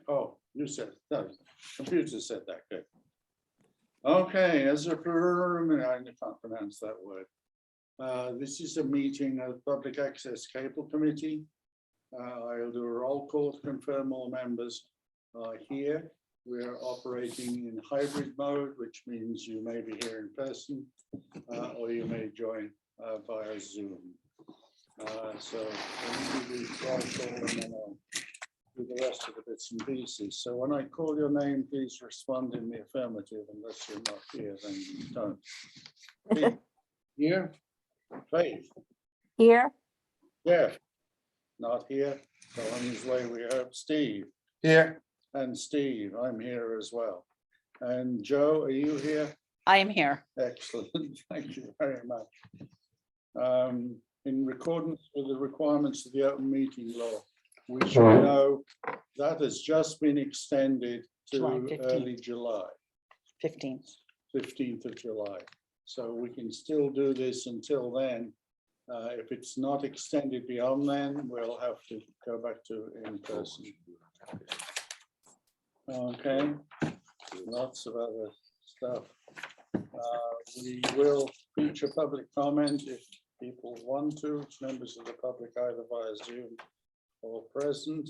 Oh, you said, no, computer said that, good. Okay, as a preliminary, I can't pronounce that word. This is a meeting of Public Access Cable Committee. I'll do a roll call to confirm all members are here. We're operating in hybrid mode, which means you may be here in person or you may join via Zoom. So let me do roll call and then I'll do the rest of the bits and pieces. So when I call your name, please respond in the affirmative. Unless you're not here, then you don't. Pete, here? Faith? Here. Jeff? Not here. So on his way, we hope. Steve? Here. And Steve, I'm here as well. And Joe, are you here? I am here. Excellent. Thank you very much. In accordance with the requirements of the open meeting law, we should know that has just been extended July to 15th. early July, 15th. 15th of July. So we can still do this until then. If it's not extended beyond then, we'll have to go back to in person. Okay, lots of other stuff. We will feature public comment if people want to, members of the public either via Zoom or present.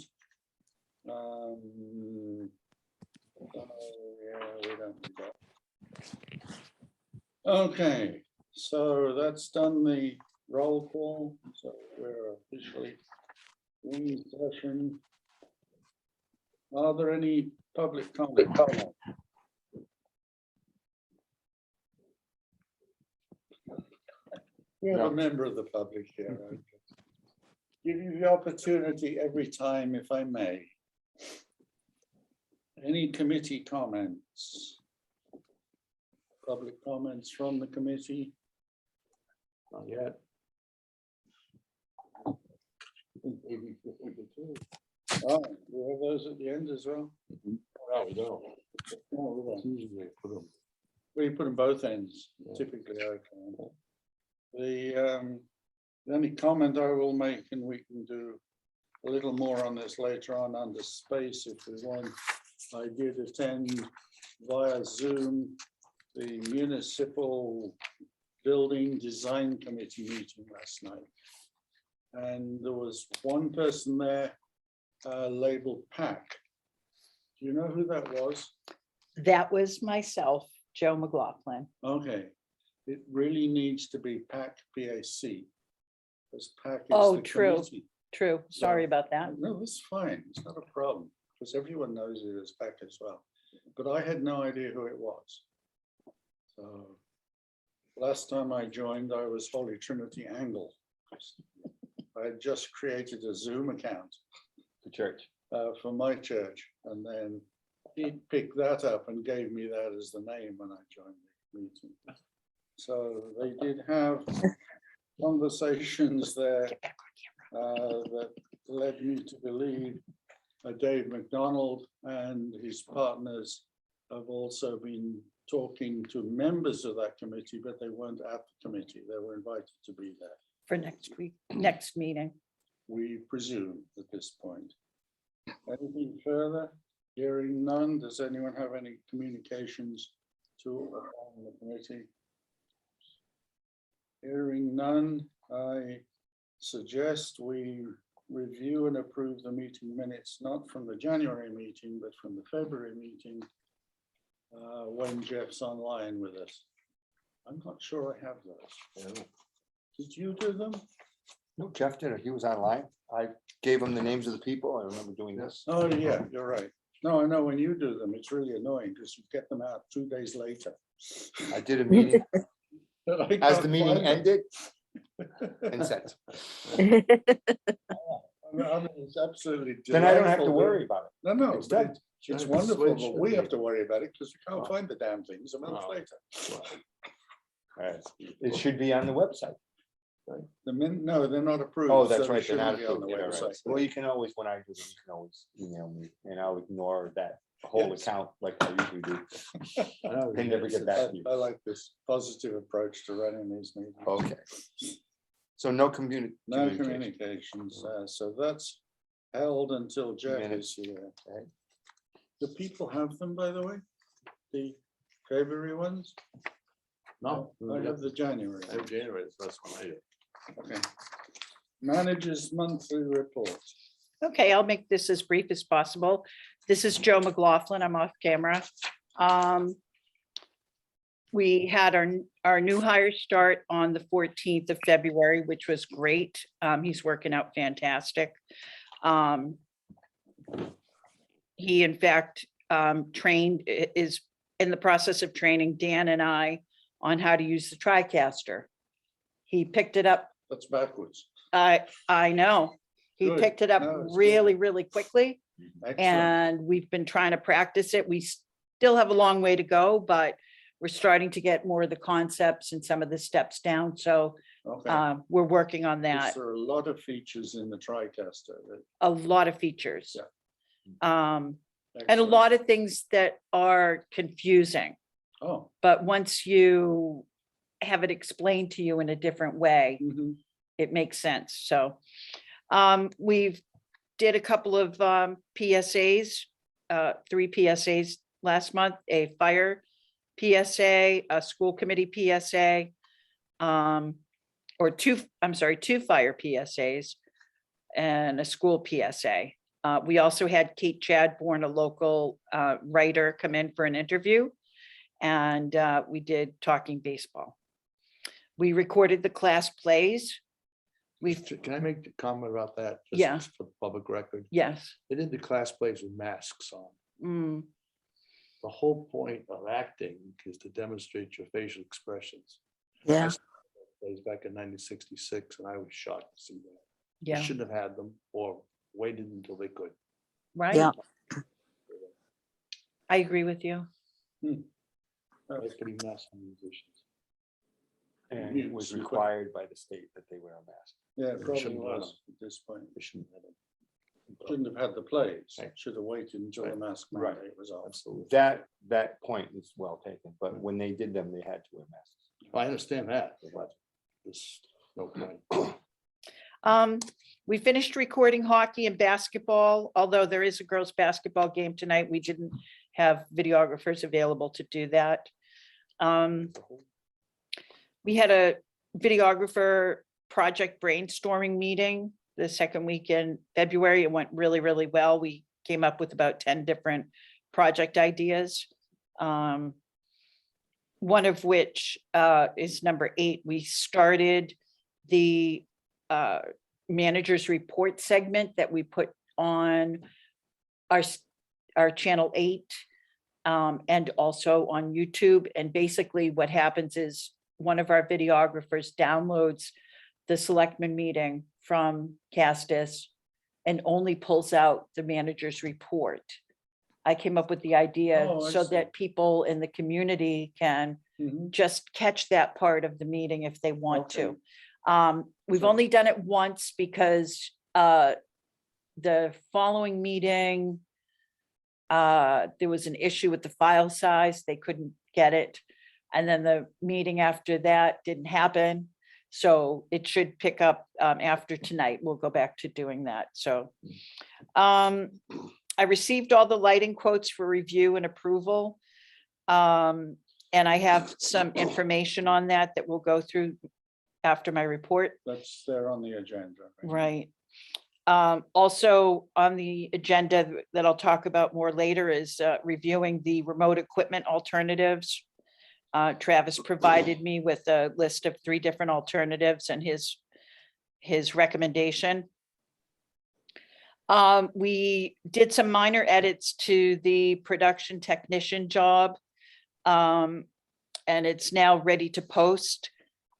Yeah, we don't do that. Okay, so that's done the roll call. So we're officially in session. Are there any public comment? We have a member of the public here. Okay. Give you the opportunity every time, if I may. Any committee comments? Public comments from the committee? Not yet. Oh, we have those at the end as well? No, we don't. No, we don't. Usually put them. Well, you put them both ends, Yeah. typically, okay. The only comment I will make, and we can do a little more on this later on under space if we want. I did attend via Zoom the municipal building design committee meeting last night. And there was one person there labeled Pacc. Do you know who that was? That was myself, Joe McLaughlin. Okay, it really needs to be Pacc, P-A-C. Because Pacc is Oh, the true. committee. True. Sorry about that. No, it's fine. It's not a problem because everyone knows it as Pacc as well. But I had no idea who it was. So last time I joined, I was Holy Trinity Angle. I had just created a Zoom account The church. for my church, and then he picked that up and gave me that as the name when I joined the meeting. So they did have conversations there that led me to believe Dave McDonald and his partners have also been talking to members of that committee, but they weren't at the committee. They were invited to be there, For next week, next meeting. we presume at this point. Anything further? Hearing none. Does anyone have any communications to on the committee? Hearing none, I suggest we review and approve the meeting minutes, not from the January meeting, but from the February meeting when Jeff's online with us. I'm not sure I have those. Did you do them? No, Jeff did it. He was online. I gave him the names of the people. I remember doing this. Oh, yeah, you're right. No, I know when you do them, it's really annoying because you get them out 2 days later. I did a meeting But I as the can't meeting find them. ended and sent. I mean, it's absolutely. Then I don't have to delightful. worry about it. No, no, It's but done. it's It's wonderful, switched. but we have to worry about it because we can't Oh. find the damn things a month Oh. later. It should be on the website. No, they're not approved. Oh, so that's they right. They're not shouldn't be on the approved. Yeah, right. website. Well, you can always, when I do them, you can always email me and I'll ignore that whole Yes. account like I usually do. They never get back to you. I like this positive approach to running these meetings. Okay. So no No communication. communications, so that's held until Jeff is here. Okay. Do people have them, by the way? The February ones? No. I have the January. I have January, that's what I do. Okay. Managers monthly report. Okay, I'll make this as brief as possible. This is Joe McLaughlin. I'm off camera. We had our new hire start on the 14th of February, which was great. He's working out fantastic. He in fact is in the process of training Dan and I on how to use the TriCaster. He picked it up. That's backwards. I know. He Good. picked it up No, it's good. really quickly, Excellent. and we've been trying to practice it. We still have a long way to go, but we're starting to get more of the concepts and some of the steps down. So Okay. we're working on Is that. there a lot of features in the TriCaster? A lot of features. And a Excellent. lot of things that are confusing, Oh. but once you have it explained to you in a different way, Mhm. it makes sense. So we've did a couple of PSAs, 3 PSAs last month, a fire PSA, a school committee PSA, or two fire PSAs and a school PSA. We also had Kate Chadbourne, a local writer, come in for an interview, and we did talking baseball. We recorded the class plays. Can I make a comment about that? Just Yeah. For the public record, Yes. they did the class plays with masks on. Mm, The whole point of acting is to demonstrate your facial expressions. yeah. Plays back in 1966, and I was shocked to see that. They Yeah. shouldn't have had them or waited until they could. Right. Yeah. I agree with you. That's pretty mass on musicians. And it was required by the state that they wear a mask. Yeah, it probably shouldn't have was at this point. They shouldn't have them. Shouldn't have had the plays. Right. Should have waited until the Right. mask Right. mandate was off. Absolutely. That point is well taken, but when they did them, they had to wear masks. I understand that, but there's no point. We finished recording hockey and basketball, although there is a girls' basketball game tonight. We didn't have videographers available to do that. We had a videographer project brainstorming meeting the second week in February. It went really well. We came up with about 10 different project ideas. One of which is number 8. We started the manager's report segment that we put on our channel 8 and also on YouTube. And basically what happens is one of our videographers downloads the selectman meeting from Castus and only pulls out the manager's report. I came up with the idea Oh, I so see. that people in the community can Mhm. just catch that part of the meeting if they want to. We've So- only done it once because the following meeting, there was an issue with the file size. They couldn't get it. And then the meeting after that didn't happen. So it should pick up after tonight. We'll go back to doing that. So I received all the lighting quotes for review and approval. And I have some information on that we'll go through after my report. That's there on the agenda. Right. Also on the agenda that I'll talk about more later is reviewing the remote equipment alternatives. Travis provided me with a list of 3 different alternatives and his recommendation. We did some minor edits to the production technician job. And it's now ready to post.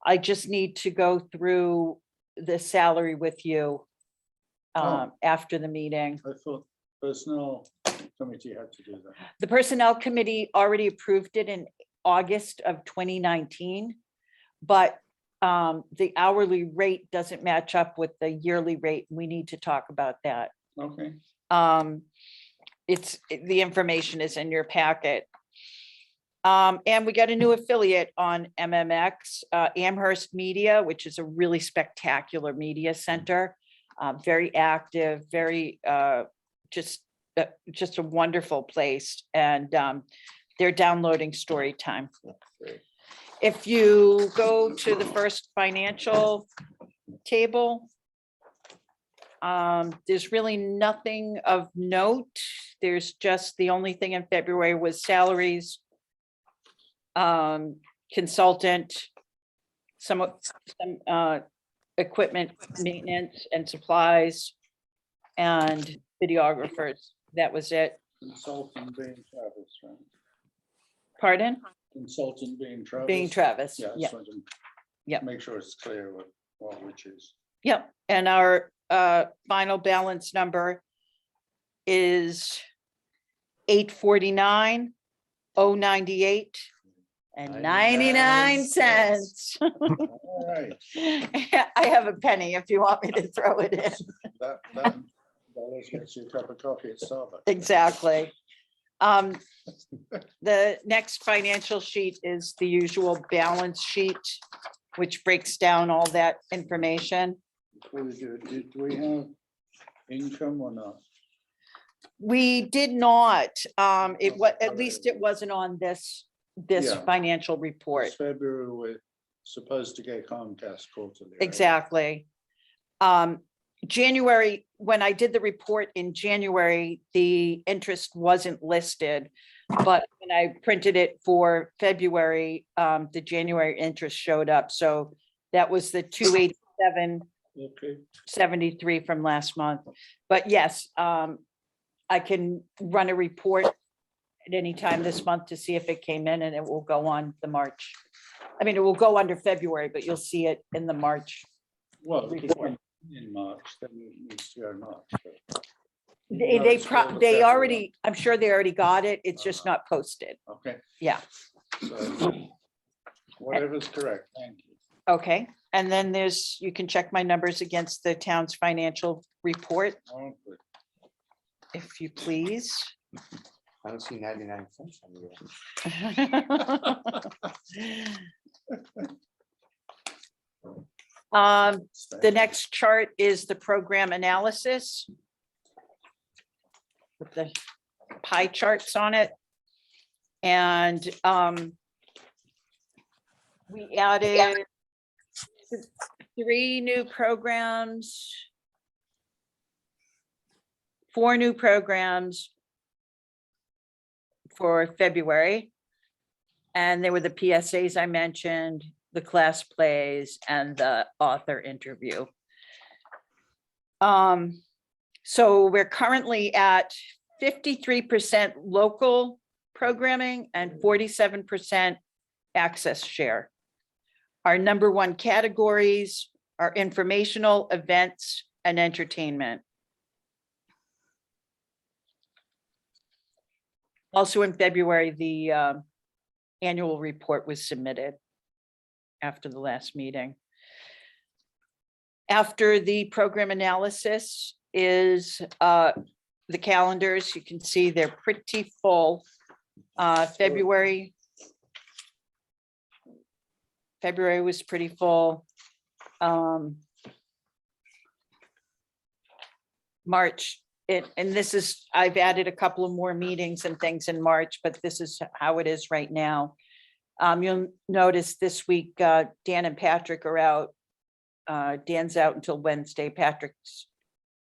I just need to go through the salary with you after the meeting. I thought personnel committee had to do that. The Personnel Committee already approved it in August of 2019, but the hourly rate doesn't match up with the yearly rate. We need to talk about that. Okay. The information is in your packet. And we got a new affiliate on MMX, Amherst Media, which is a really spectacular media center. Very active, very just just a wonderful place, and they're downloading story time. Great. If you go to the first financial table, there's really nothing of note. There's just, the only thing in February was salaries, consultant, some equipment maintenance and supplies, and videographers. That was it. Consultant being Travis, right? Pardon? Consultant being Travis. Being Travis. Yeah. Yeah. just wanted to Yeah. Make sure it's clear what which is. Yep. And our final balance number is 849,098 and 99 cents. All right, I have a penny if you want me to throw it in. that always gets you a cup of coffee at Starbucks. Exactly. The next financial sheet is the usual balance sheet, which breaks down all that information. Before we do it, did we have income or not? We did not, it was, at least it wasn't on this Yeah. financial report. It's February, we're supposed to get Comcast quarterly. right? Exactly. January, when I did the report in January, the interest wasn't listed. But when I printed it for February, the January interest showed up. So that was the 287.73 Okay, from last month. But yes, I can run a report at any time this month to see if it came in, and it will go on the March. I mean, it will go under February, but you'll see it in the March. well, if it's Report. in March, then it needs to go March. but- They, No, they it's still the they February already, I'm sure they already got it. It's just not posted. one. Okay, Yeah. so whatever's correct, thank you. Okay. And then there's, you can check my numbers against the town's financial report, Oh, good. if you please. I don't see 99 cents on here. The next chart is the program analysis with the pie charts on it. And we added 3 new programs, 4 new programs for February. And they were the PSAs I mentioned, the class plays, and the author interview. So we're currently at 53% local programming and 47% access share. Our number 1 categories are informational, events, and entertainment. Also in February, the annual report was submitted after the last meeting. After the program analysis is the calendars. You can see they're pretty full. February was pretty full. March, and this is, I've added a couple of more meetings and things in March, but this is how it is right now. You'll notice this week, Dan and Patrick are out. Dan's out until Wednesday. Patrick's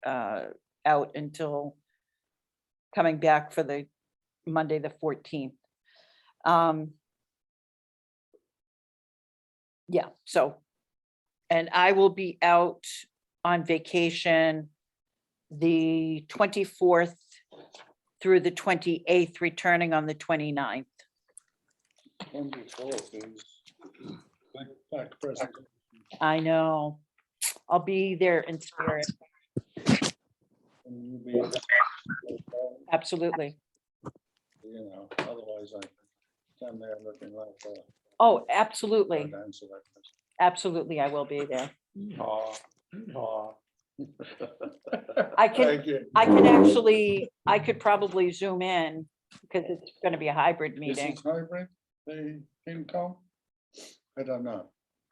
out until coming back for the Monday, the 14th. Yeah, so, and I will be out on vacation the 24th through the 28th, returning on the 29th. 24th is back present. I know. I'll be there in spirit. And you'll be able to, Absolutely. you know, otherwise I stand there looking like Oh, absolutely. a dancer like this. Absolutely, I will be there. Aw, aw. I can, Thank you. I could probably Zoom in because it's going to be a hybrid Is meeting. it hybrid, the FinCom? I don't know.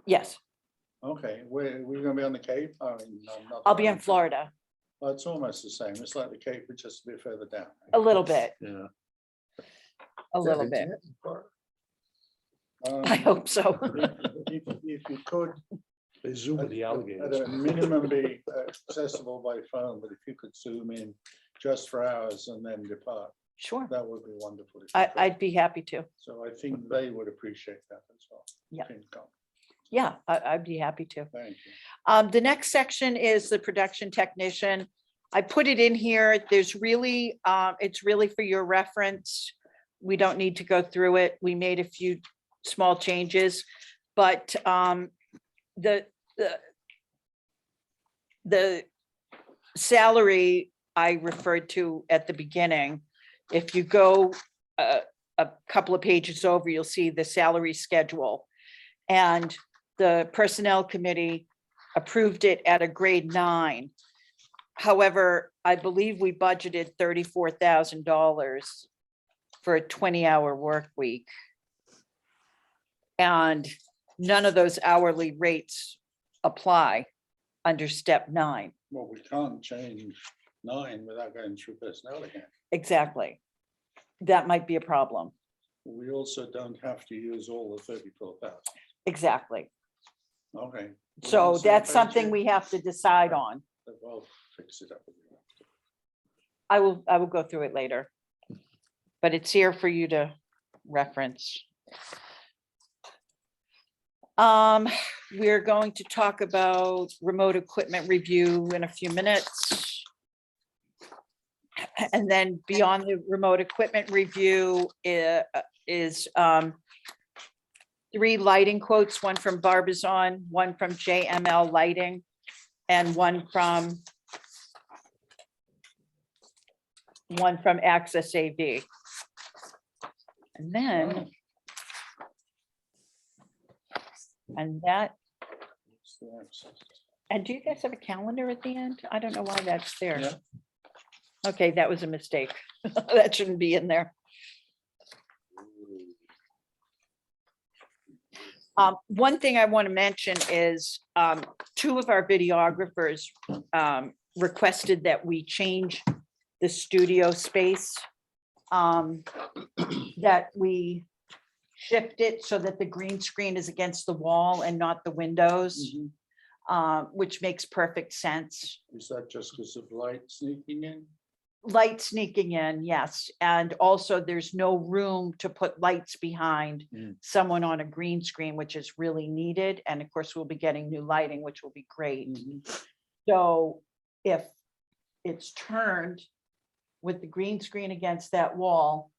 Yes, Okay, we're gonna be on the Cape? I mean, not I'll be in Florida. Well, it's almost the same. It's like the Cape, but just a bit further down. A little bit, Yeah. a little bit. I Um, hope so. If you could, They zoom with the at alligators. a minimum be accessible by phone, but if you could zoom in just for hours and then depart, Sure, that would be wonderful. if you could. I'd be happy to. So I think they would appreciate that as well. Yeah. FinCom. Yeah, I'd be happy to. Thank you. The next section is the production technician. I put it in here. There's really, it's really for your reference. We don't need to go through it. We made a few small changes, but the salary I referred to at the beginning, if you go a couple of pages over, you'll see the salary schedule. And the Personnel Committee approved it at a grade 9. However, I believe we budgeted $34,000 for a 20-hour work week. And none of those hourly rates apply under step 9. Well, we can't change 9 without going through personnel again. Exactly. That might be a problem. We also don't have to use all the 34,000. Exactly. Okay. So Well, that's page something here. we have to decide on. I'll fix it up. if you want to. I will go through it later. But it's here for you to reference. We're going to talk about remote equipment review in a few minutes. And then beyond the remote equipment review is 3 lighting quotes, one from Barbizon, one from JML Lighting, and one from Access AV. And then, What's the access? and do you guys have a calendar at the end? I don't know why that's there. Yeah. Okay, that was a mistake. That shouldn't be in there. One thing I want to mention is 2 of our videographers requested that we change the studio space, that we shift it so that the green screen is against the wall and not the windows, which makes perfect sense. Is that just because of light sneaking in? Light sneaking in, yes. And also there's no room to put lights behind someone on a green screen, which is really needed. And of course, we'll be getting new lighting, which will be great. So if it's turned with the green screen against that wall,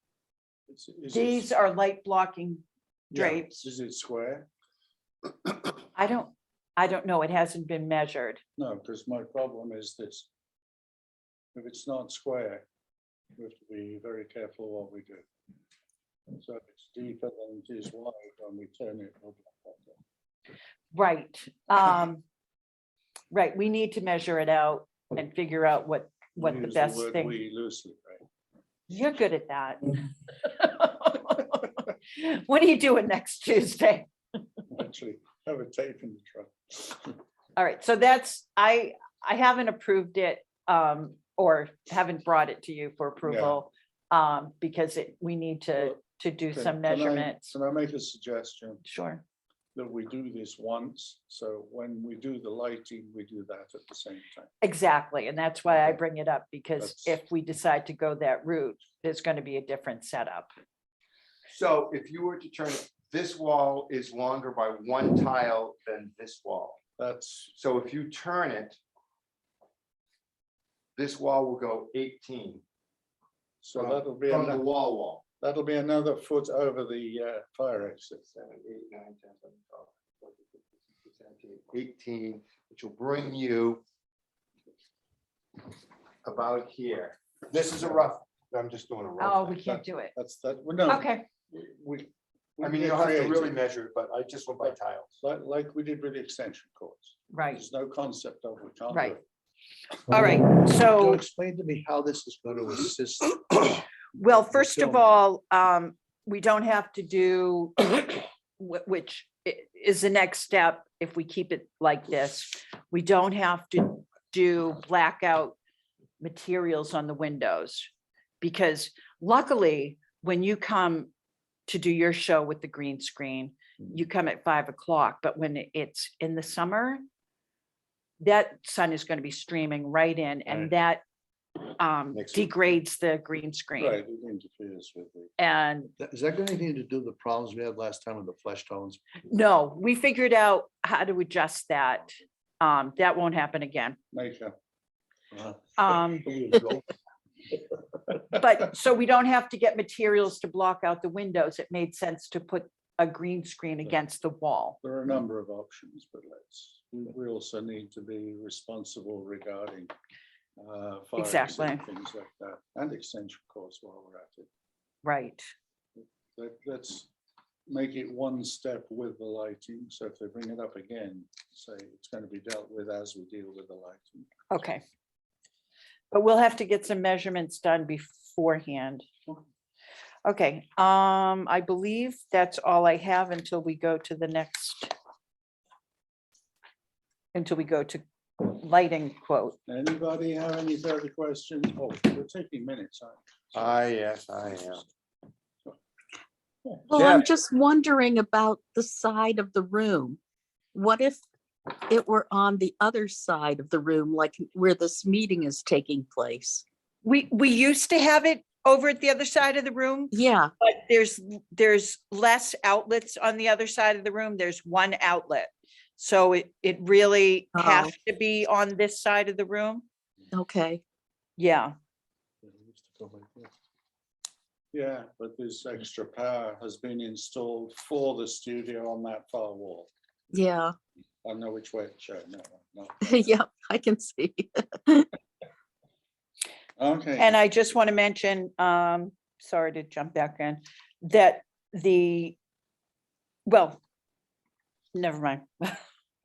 Is these are light blocking yeah, drapes. Is it square? I don't know. It hasn't been measured. No, because my problem is this. If it's not square, we have to be very careful what we do. So if it's deeper than it is wide, when we turn it, it'll block that. Right. Right. We need to measure it out and figure out what We the use best word thing. We loosely, right? You're good at that. What are you doing next Tuesday? Actually, have a tape in the truck. All right, so that's, I haven't approved it, or haven't brought it to you for approval, because we need to do some measurements. Can I make a suggestion Sure. that we do this once? So when we do the lighting, we do that at the same time. Exactly, and that's why I Okay. bring it up, because That's- if we decide to go that route, there's going to be a different setup. So if you were to turn it, this wall is longer by 1 tile than this wall. That's, So if you turn it, this wall will go 18 so from that'll be, from the another- wall. that'll be another foot over the fire exit. 7, 8, 9, 10, 11, 12, 14, 15, 16, 17, 18, which will bring you about here. This is a rough, I'm just doing a Oh, rough. we can't do it. That's that, well, no. Okay, We. I we mean, get you'll have to really creative, measure it, but I just went by tiles. like we did with the extension cords. right. There's no concept of we can't do Right. it. All right, So so, explain to me how this is going to assist. well, first of filming. all, we don't have to do, which is the next step if we keep it like this. We don't have to do blackout materials on the windows. Because luckily, when you come to do your show with the green screen, you come at 5 o'clock, but when it's in the summer, that sun is going to be streaming right in, and that Makes it- degrades the green screen. Right, it interferes with it. And Is that got anything to do with the problems we had last time with the flesh tones? no, we figured out how to adjust that. That won't happen again. Maker. Um, But so we don't have to get materials to block out the windows. It made sense to put a green screen against the wall. There are a number of options, but we also need to be responsible regarding fire Exactly. exit, things like that, and extension cords while we're at it. Right. Let's make it one step with the lighting. So if they bring it up again, say it's going to be dealt with as we deal with the lighting. Okay. But we'll have to get some measurements done beforehand. Okay, I believe that's all I have until we go to the next. Until we go to lighting quote. Anybody have any further questions? Oh, we're taking minutes, aren't we? Yes, I am. Well, Yeah. I'm just wondering about the side of the room. What if it were on the other side of the room, like where this meeting is taking place? We used to have it over at the other side of the room, Yeah, but there's less outlets on the other side of the room. There's one outlet. So it really has Oh. to be on this side of the room. okay. Yeah, Yeah, but this extra power has been installed for the studio on that far wall. Yeah, I know which way it's shown. No. yeah, I can see. Okay. and I just want to mention, sorry to jump back in, that well, never mind.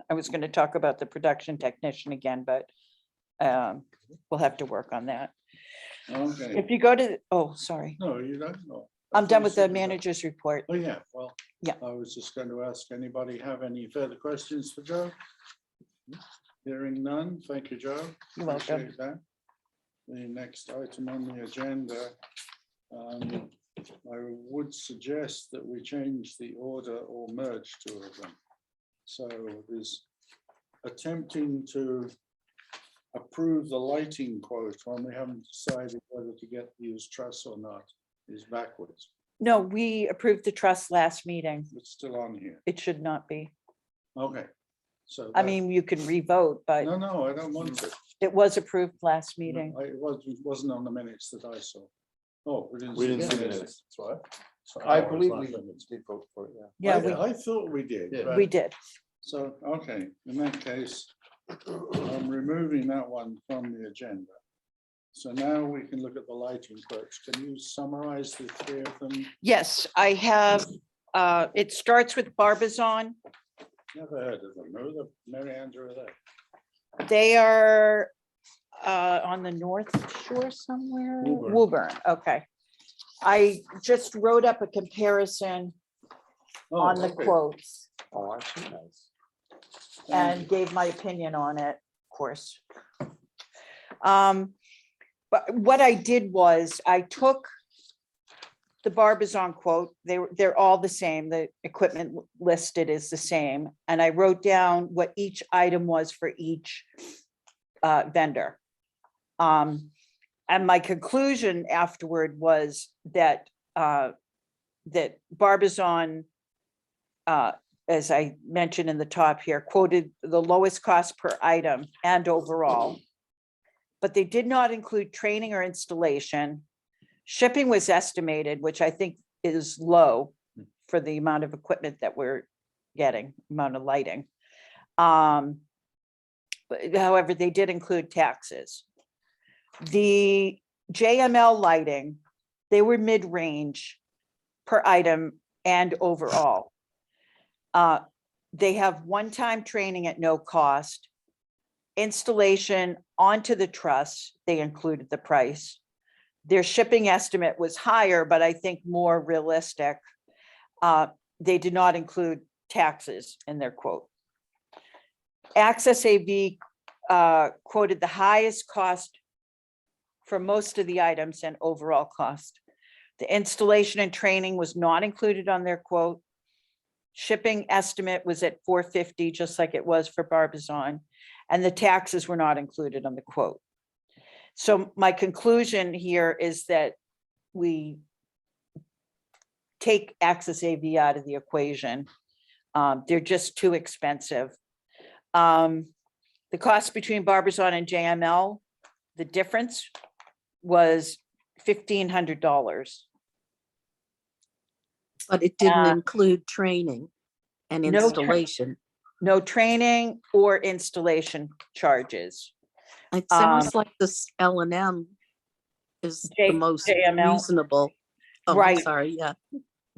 I was going to talk about the production technician again, but we'll have to work on that. Okay. If you go to, oh, sorry, No, you don't know. I'm done with the manager's report. Oh, yeah, well. Yeah. I was just going to ask, anybody have any further questions for Joe? Hearing none, thank you, Joe. You're welcome. Appreciate that. The next item on the agenda, I would suggest that we change the order or merge two of them. So there's attempting to approve the lighting quote when we haven't decided whether to use truss or not is backwards. No, we approved the trust last meeting. It's still on here. It should not be. Okay. So. I that- mean, you can revote, but No, I don't want to. it was approved last meeting. It wasn't on the minutes that I saw. Oh, we didn't. We didn't see it. minutes. That's right. So I was believe not we minutes. did vote for it, yeah. Yeah, I thought we did. Yeah. but- we did. So, okay, in that case, I'm removing that one from the agenda. So now we can look at the lighting quotes. Can you summarize the three of them? Yes, I have, it starts with Barbizon. Never heard of them. Who the Mary Andrew are they? They are on the North Shore somewhere. Woburn. Woburn, okay. I just wrote up a comparison Oh, on the okay. quotes Oh, I see, nice. and gave my opinion on it, of course. But what I did was I took the Barbizon quote, they're all the same. The equipment listed is the same. And I wrote down what each item was for each vendor. And my conclusion afterward was that that Barbizon, as I mentioned in the top here, quoted the lowest cost per item and overall. But they did not include training or installation. Shipping was estimated, which I think is low for the amount of equipment that we're getting, amount of lighting. But however, they did include taxes. The JML lighting, they were mid-range per item and overall. They have one-time training at no cost. Installation onto the truss, they included the price. Their shipping estimate was higher, but I think more realistic. They did not include taxes in their quote. Access AV quoted the highest cost for most of the items and overall cost. The installation and training was not included on their quote. Shipping estimate was at $450, just like it was for Barbizon, and the taxes were not included on the quote. So my conclusion here is that we take Access AV out of the equation. They're just too expensive. The cost between Barbizon and JML, the difference was $1,500. But it didn't Uh, include training and no tra- installation. No training or installation charges. It sounds like this L&M is J- the most JML. reasonable. Oh, I'm Right. sorry, yeah.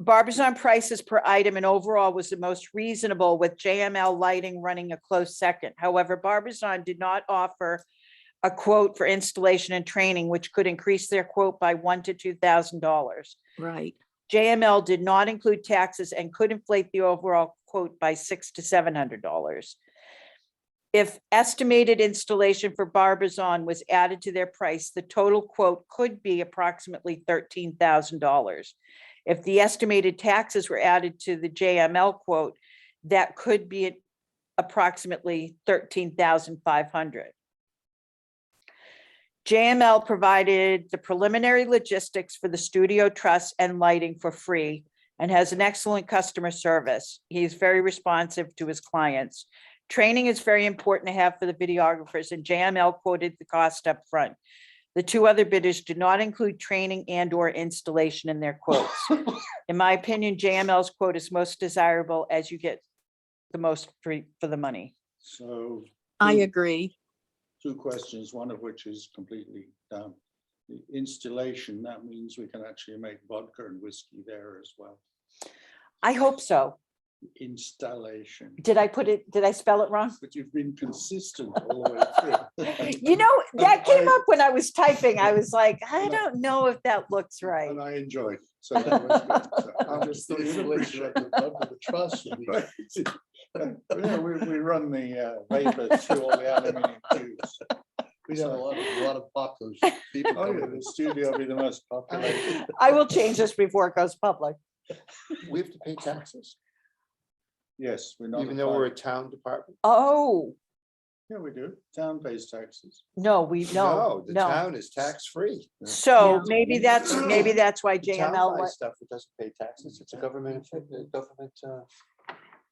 Barbizon prices per item and overall was the most reasonable, with JML lighting running a close second. However, Barbizon did not offer a quote for installation and training, which could increase their quote by $1,000 to $2,000. Right. JML did not include taxes and could inflate the overall quote by $600 to $700. If estimated installation for Barbizon was added to their price, the total quote could be approximately $13,000. If the estimated taxes were added to the JML quote, that could be approximately $13,500. JML provided the preliminary logistics for the studio truss and lighting for free and has an excellent customer service. He's very responsive to his clients. Training is very important to have for the videographers, and JML quoted the cost up front. The two other bidders do not include training and or installation in their quotes. In my opinion, JML's quote is most desirable as you get the most for the money. So. I two- agree. Two questions, one of which is completely done. The installation, that means we can actually make vodka and whiskey there as well. I hope so. Installation, Did I spell it wrong? but you've been consistent all the way through. You know, that came I- up when I was typing. I was like, I don't know if that looks right. And I enjoyed it, so that was good. So I just The thought you'd installation appreciate of the truss. would be- Right. Yeah, we run the vapor through all the aluminium tubes. We'd have a lot of popular people. Oh, yeah, coming the in. studio will be the most popular. I will change this before it goes public. We have to pay taxes, Yes, we're not. even though we're a applied- town department. Oh, Yeah, we do. Town pays taxes. no, no. The town is tax-free. So Yeah. maybe that's why The town JML, buys stuff, it doesn't pay taxes, it's a government,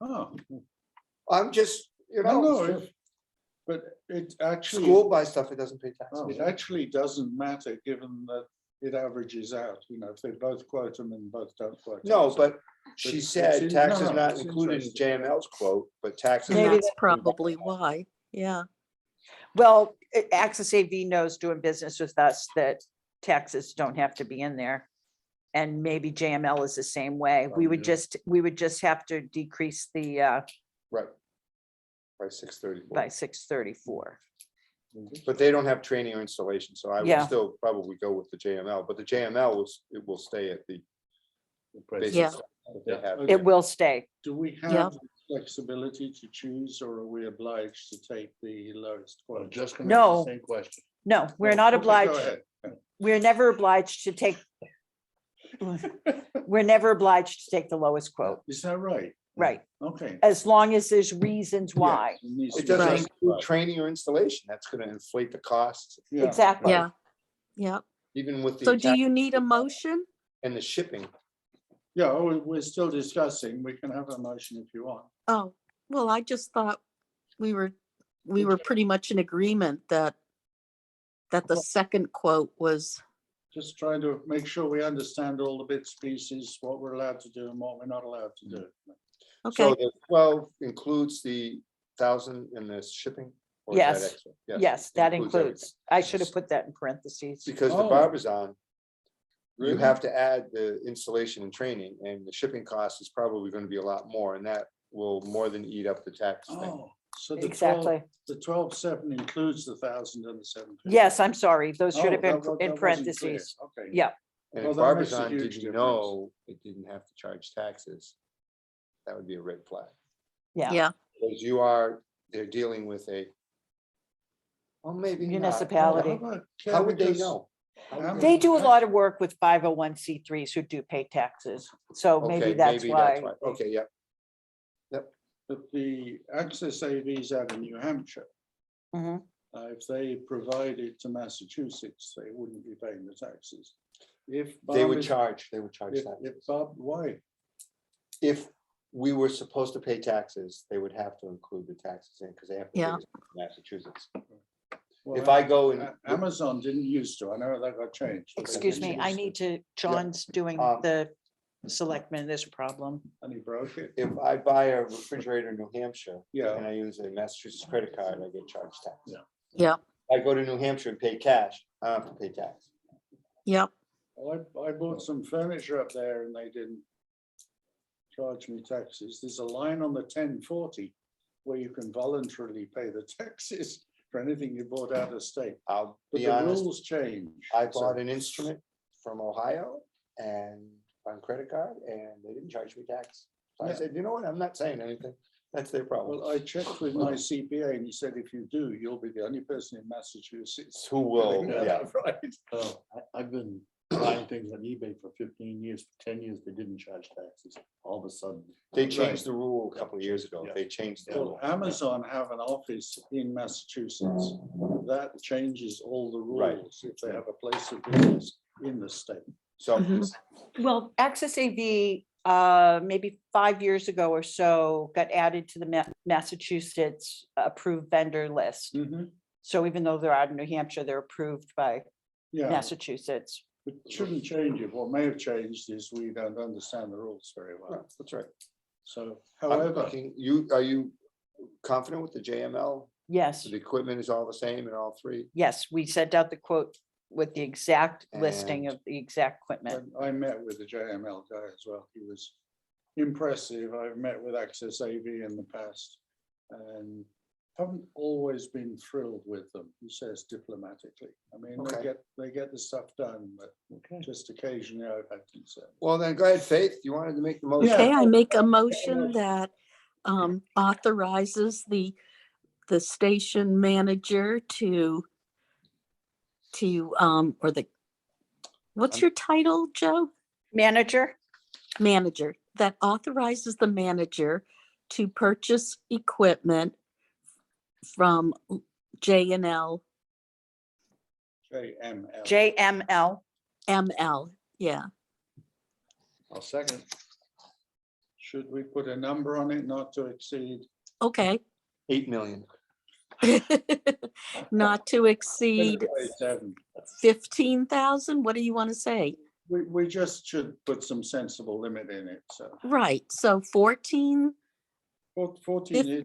Oh, I'm just, no, but it actually. school buys stuff, it doesn't pay Oh, taxes. it actually doesn't matter, given that it averages out, if they both quote them and both don't quote. them. No, but she it's said in- taxes no, not it's included in interesting. JML's quote, but taxes. And Maybe that's probably why. Yeah. well, Access AV knows doing business with us that taxes don't have to be in there. And maybe JML is the same way. We would just have to decrease the Right. By 634. by 634. But they don't have training or installation, so I would Yeah. still probably go with the JML, but the JML it will stay at the The price. basic Yeah. stuff that they have. Okay. It will stay. Do we Yeah. have flexibility to choose, or are we obliged to take the lowest Well, quote? just gonna No. ask the same question. No, we're Oh, not okay, go obliged. ahead. We're never obliged to take. We're never obliged to take the lowest quote, Is that right? right? Okay. As long as there's reasons why. Yeah, needs to It be doesn't Right. include justified. training or installation, that's gonna inflate the cost, Yeah. Exactly. Yeah. Yeah. even with So the do tax you need a motion? and the shipping. Yeah, we're still discussing. We can have a motion if you want. Oh, well, I just thought we were pretty much in agreement that the second quote was, Just trying to make sure we understand all the bits, pieces, what we're allowed to do and what we're not allowed to do. okay, So the 12 includes the 1,000 in the shipping? Or is that Yes. extra? Yes, that everything. includes. I should have put that in parentheses. Because the Oh. Barbizon, you Really? have to add the installation and training, and the shipping cost is probably gonna be a lot more, and that will more than eat up the tax thing. Oh, so the 12, Exactly. the 12,700 includes the 1,000 and the 750. Yes, I'm sorry. Those should Oh, have been that wasn't in clear. parentheses. Okay. Yeah. And Well, if that makes a Barbizon huge didn't difference. know it didn't have to charge taxes, that would be a red flag. Yeah. yeah, Because they're dealing with a Well, maybe not. Municipality. How about- How can we would they just- know? How would They do a lot of work with 501c3s who do pay taxes. So Okay, maybe that's why. Okay, yeah. But the Access AVs out in New Hampshire, Mhm. if they provided to Massachusetts, they wouldn't be paying the taxes. If They Bob would is- charge If that. Bob, why? If we were supposed to pay taxes, they would have to include the taxes in, because they have to Yeah. pay this in Massachusetts. Well, If I go and. Amazon didn't used to, I know that got changed. but they Excuse didn't me, I used to. need to, John's doing Um, the selectmen, there's a problem. And he broke it, If I buy a refrigerator in New Hampshire yeah. and I use a Massachusetts credit card, I get charged tax. Yeah. Yep, I go to New Hampshire and pay cash, I don't have to pay tax. yep. I bought some furniture up there and they didn't charge me taxes. There's a line on the 1040 where you can voluntarily pay the taxes for anything you bought out of state. I'll But be the honest, rules change. I so- bought an instrument from Ohio and on credit card and they didn't charge me tax. So I Yeah. said, you know what, I'm not saying anything, that's their problem. Well, I checked with my CPA and he said, if you do, you'll be the only person in Massachusetts. Who will, doing that, yeah, Right. Oh, I've been buying things on eBay for 15 years, 10 years, they didn't charge taxes. All of a sudden. they Right. changed the rule a couple of years ago, Yeah. they changed the Well, rule. Amazon have an office in Massachusetts. That changes all the Right. rules if they have a place of business in the state. So, Mhm. Well, Access AV, maybe 5 years ago or so, got added to the Massachusetts approved vendor list. So even though they're out of New Hampshire, they're approved by Yeah, Massachusetts. it shouldn't change it. What may have changed is we don't understand the rules very well. that's right. So I'm however, looking, are you confident with the JML? Yes, The equipment is all the same in all three? yes, we sent out the quote with the exact listing And- of the exact equipment. when I met with the JML guy as well. He was impressive. I've met with Access AV in the past and haven't always been thrilled with them, he says diplomatically. I mean, Okay. they get the stuff done, but Okay. just occasionally I've had concerns. Well, then go ahead, Faith, you wanted to make the motion? Okay, I make a motion that authorizes the station manager to or the, what's your title, Joe? Manager, Manager, that authorizes the manager to purchase equipment from J&L JML. JML, ML, yeah. I'll second. Should we put a number on it, not to exceed? Okay. 8 million. Not to exceed 7. 15,000, what do you want to say? We just should put some sensible limit in it, so. Right, so 14, 14,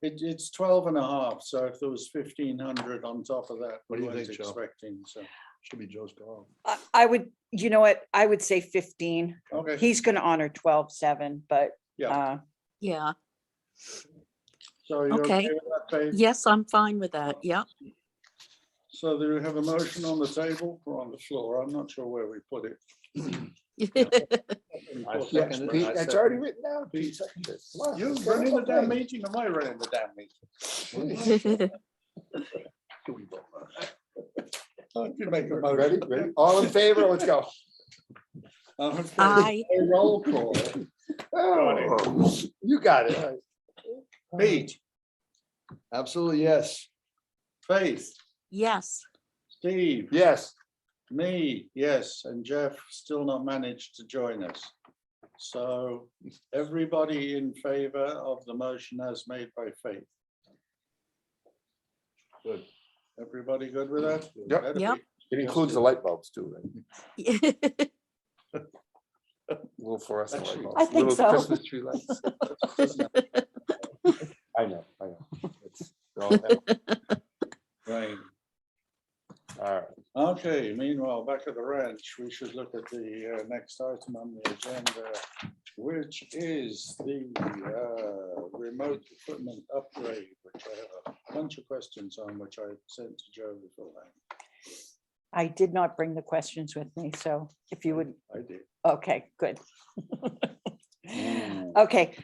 it's 12 and a half, so if there was 1,500 on top of that, What we do you weren't think, Joe? expecting, so. Should be Joe's call. I would, you know what, I would say 15. Okay, He's gonna honor 12.7, but yeah, yeah, so you're okay. okay with that, Dave? yes, I'm fine with that, yep. So do we have a motion on the table or on the floor? I'm not sure where we put it. I Yeah, second it. Pete, I that's second already it. written down. Pete seconded it. Come on, You let's get running it the damn okay. meeting, am I running the damn meeting? Here we go. If you make a Ready, motion. ready? All in favor, let's go. Okay, I, a roll call. Oh, you got it. Pete, Absolutely, yes. Faith, yes, Steve, Yes, me, yes, and Jeff still not managed to join us. So everybody in favor of the motion as made by Faith. Good. Everybody good with that? Yep. Better be. Yep. it includes the light bulbs too, right? Little fluorescent light bulbs. I think little so. Christmas tree lights. I know. It's- they're all down. Right. All right, Okay, meanwhile, back at the ranch, we should look at the next item on the agenda, which is the remote equipment upgrade, which I have a bunch of questions on, which I sent to Joe beforehand. I did not bring the questions with me, so if you would, I did. okay, good. Ooh. Okay,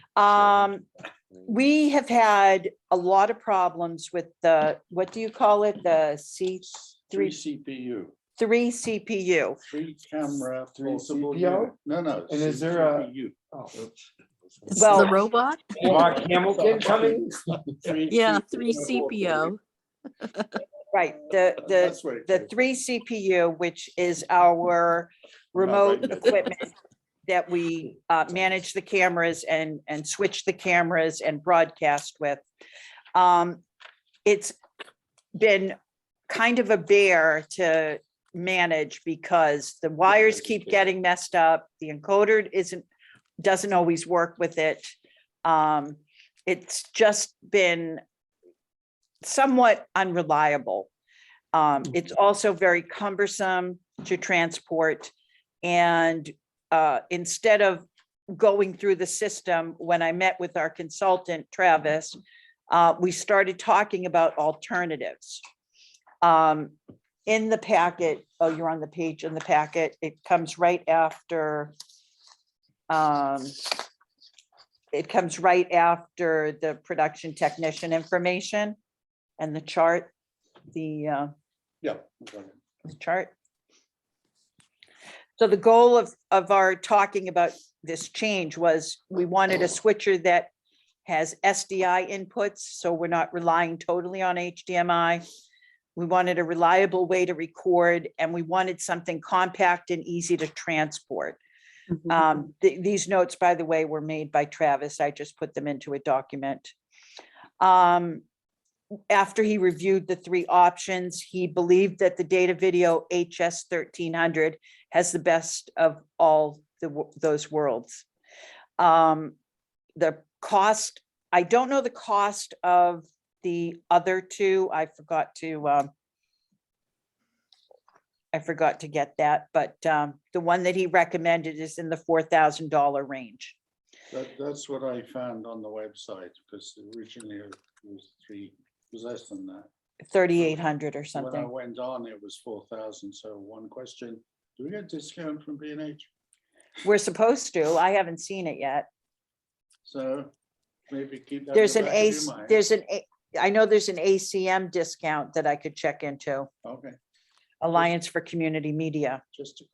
we have had a lot of problems with the, what do you call it? The Three C3, CPU, 3 CPU. 3 camera, Three foldable CPO? unit. No. And is there a- CPU. Oh, It's Well- the robot? Mark Hamilton coming? Yeah, CPU 3 CPO. Right, That's where it the came 3 CPU, which is our We're not remote writing it. equipment that we manage the cameras and switch the cameras and broadcast with. It's been kind of a bear to manage because the wires keep getting messed up. The encoder doesn't always work with it. It's just been somewhat unreliable. It's also very cumbersome to transport. And instead of going through the system, when I met with our consultant, Travis, we started talking about alternatives. In the packet, oh, you're on the page in the packet, it comes right after the production technician information and the chart, the Yeah. okay. chart. So the goal of our talking about this change was we wanted a switcher that has SDI inputs, so we're not relying totally on HDMI. We wanted a reliable way to record, and we wanted something compact and easy to transport. Mhm. These notes, by the way, were made by Travis. I just put them into a document. After he reviewed the 3 options, he believed that the data video HS 1300 has the best of all those worlds. The cost, I don't know the cost of the other 2. I forgot to get that, but the one that he recommended is in the $4,000 range. That's what I found on the website, because originally it was less than that. 3,800 or When I something. went on, it was 4,000. So one question, do we get discount from B&H? We're supposed to. I haven't seen it yet. So maybe keep that. in There's the an back of your ACE, mind. I know there's an ACM discount that I could check into, Okay, Alliance for Community Media. just a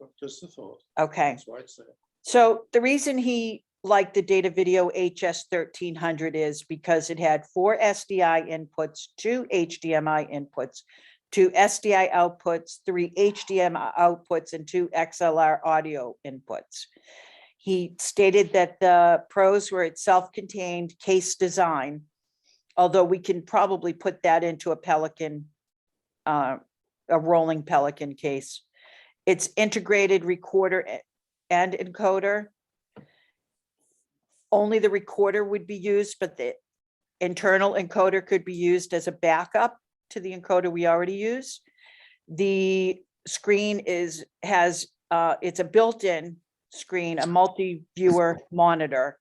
thought. Okay, That's why it's there. so the reason he liked the data video HS 1300 is because it had 4 SDI inputs, 2 HDMI inputs, 2 SDI outputs, 3 HDMI outputs, and 2 XLR audio inputs. He stated that the pros were its self-contained case design, although we can probably put that into a Pelican, a rolling Pelican case. It's integrated recorder and encoder. Only the recorder would be used, but the internal encoder could be used as a backup to the encoder we already use. The screen it's a built-in screen, a multi-viewer monitor,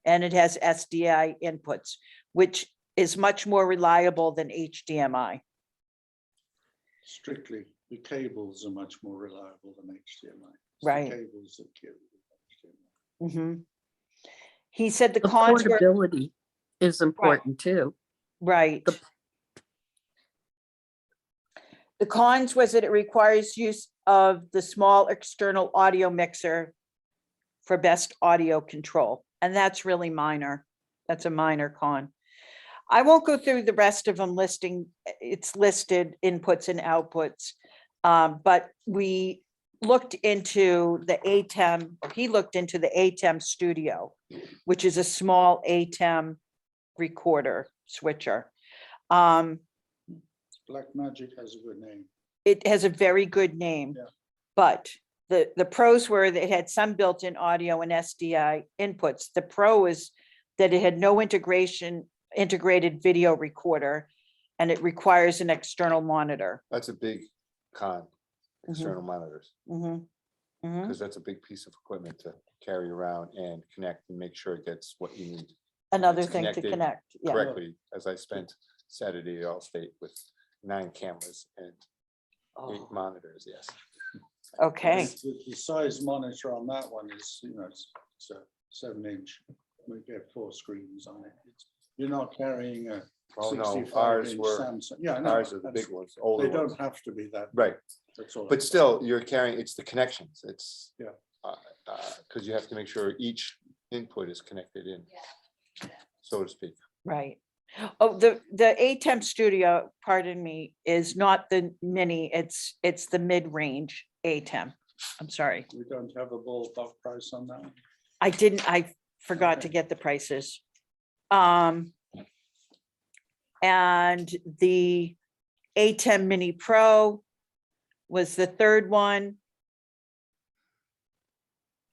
and it has SDI inputs, which is much more reliable than HDMI. Strictly, the cables are much more reliable than HDMI. It's the Right. Cables that kill HDMI. Mhm. He said the The cons were, portability is important too. right. the- The cons was that it requires use of the small external audio mixer for best audio control, and that's really minor. That's a minor con. I won't go through the rest of them it's listed inputs and outputs. But we looked into the A10, or he looked into the A10 Studio, which is a small A10 recorder switcher. Blackmagic has a good name. It has a very good name. Yeah. But the pros were that it had some built-in audio and SDI inputs. The pro is that it had no integrated video recorder, and it requires an external monitor. That's a big con, external monitors, Mhm. Mhm. because that's a big piece of equipment to carry around and connect and make sure it gets what you need Another it's thing to connected connect, yeah. correctly, as I spent Saturday at Allstate with 9 cameras and 8 Oh, monitors, yes. okay, The size monitor on that one is, it's a 7-inch. We get 4 screens on it. You're not carrying a Oh, no, 65 ours inch were, Samsung. Yeah, I know. ours are the That's- big ones, They older don't ones. have to be that. Right, That's all. but still, you're carrying, it's the connections, it's. Yeah. Because you have to make sure each input is connected in, so to speak. Right. Oh, the A10 Studio, pardon me, is not the mini, it's the mid-range A10. I'm sorry. We don't have a ballpark price on that. I forgot to Okay. get the prices. And the A10 Mini Pro was the third one.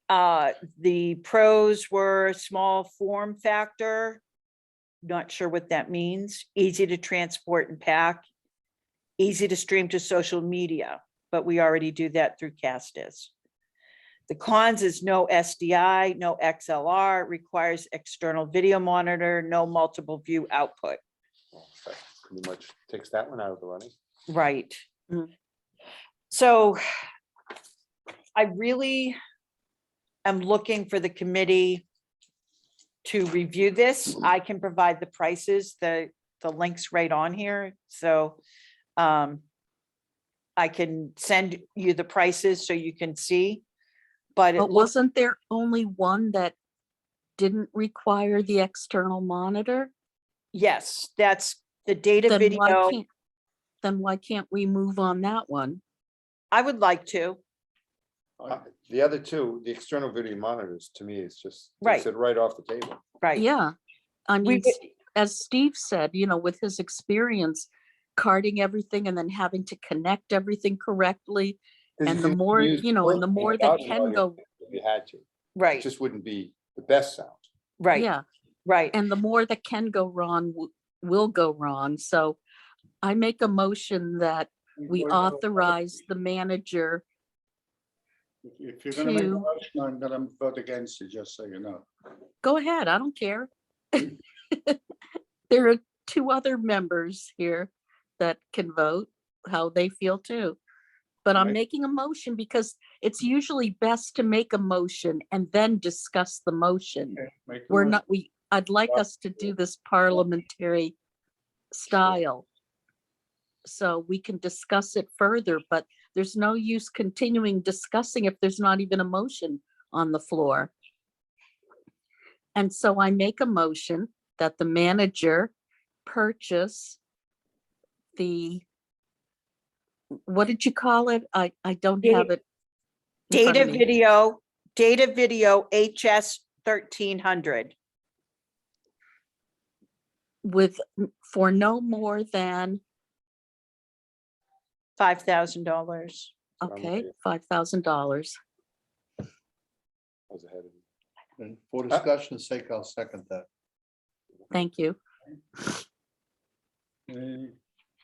The pros were small form factor. Not sure what that means. Easy to transport and pack. Easy to stream to social media, but we already do that through Castis. The cons is no SDI, no XLR, requires external video monitor, no multiple view output. Well, that pretty much takes that one out of the running. Right. Mm. So I really am looking for the committee to review this. I can provide the prices, the links right on here. So I can send you the prices so you can see. But it But looks, wasn't there only one that didn't require the external monitor? yes, that's the data Then why video. can't, then why can't we move on that one? I would like to. The other two, the external video monitors, to me, is just, Right. takes it right off the table. Right. Yeah, I We mean, would- as Steve said, with his experience carting everything and then having to connect everything correctly. 'Cause And you the can more, use and the Blink more without that the can audio go, If you had to, it Right, just wouldn't be the best sound. right, yeah, right. and the more that can go wrong will go wrong. So I make a motion that we authorize the manager. If you're gonna make a to- motion, I'm gonna vote against it, just so you know. Go ahead, I don't care. There are two other members here that can vote how they feel too. But I'm Right. making a motion because it's usually best to make a motion and then discuss the motion. Okay, make the We're motion. not, I'd like us to do this parliamentary style. So we can discuss it further, but there's no use continuing discussing if there's not even a motion on the floor. And so I make a motion that the manager purchase what did you call it? I don't have it. in front of me. Data video HS 1300. For no more than, $5,000. I'm okay, okay. $5,000. I was ahead of you. And for discussion's sake, I'll second that. Thank you. Any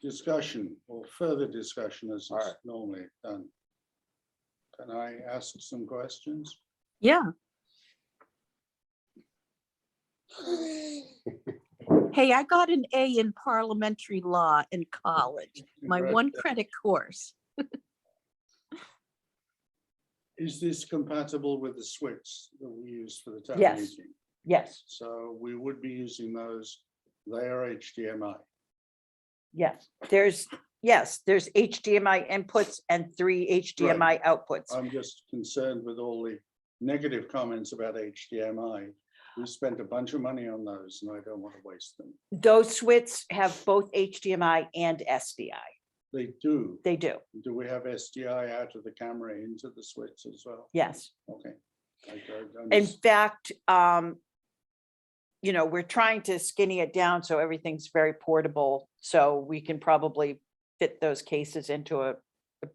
discussion or further discussion as All is right. normally done? Can I ask some questions? Yeah. Hey, I got an A in parliamentary law in college, my one credit course. Is this compatible with the switch that we use for the town Yes. meeting? Yes, So we would be using those, they are HDMI. yes. There's HDMI inputs and 3 HDMI outputs. I'm just concerned with all the negative comments about HDMI. We spent a bunch of money on those and I don't want to waste them. Those switches have both HDMI and SDI. They do. They do, Do we have SDI out of the camera into the switch as well? yes. Okay. In fact, we're trying to skinny it down so everything's very portable. So we can probably fit those cases into a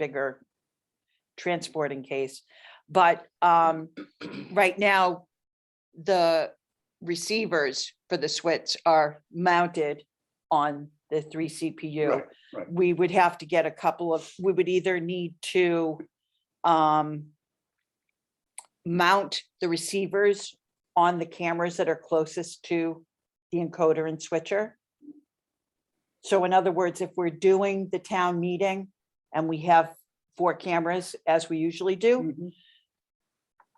bigger transporting case. But right now, the receivers for the switch are mounted on the 3 CPU. Right, right. We would have to get we would either need to mount the receivers on the cameras that are closest to the encoder and switcher. So in other words, if we're doing the town meeting and we have 4 cameras, as we usually do, Mhm.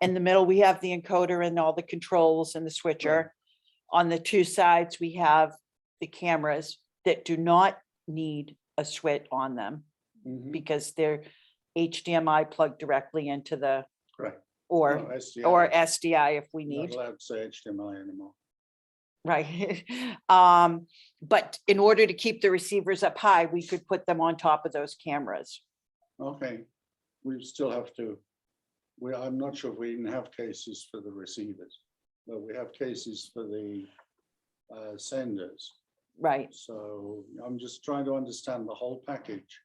in the middle, we have the encoder and all the controls and the switcher. On the 2 sides, we have the cameras that do not need a switch on them Mhm. because they're HDMI plugged directly into the, Right. or, No, SDI, or SDI if we not need. allowed to say HDMI anymore. Right. But in order to keep the receivers up high, we could put them on top of those cameras. Okay, we still have to, I'm not sure if we even have cases for the receivers, but we have cases for the senders. Right. So I'm just trying to understand the whole package,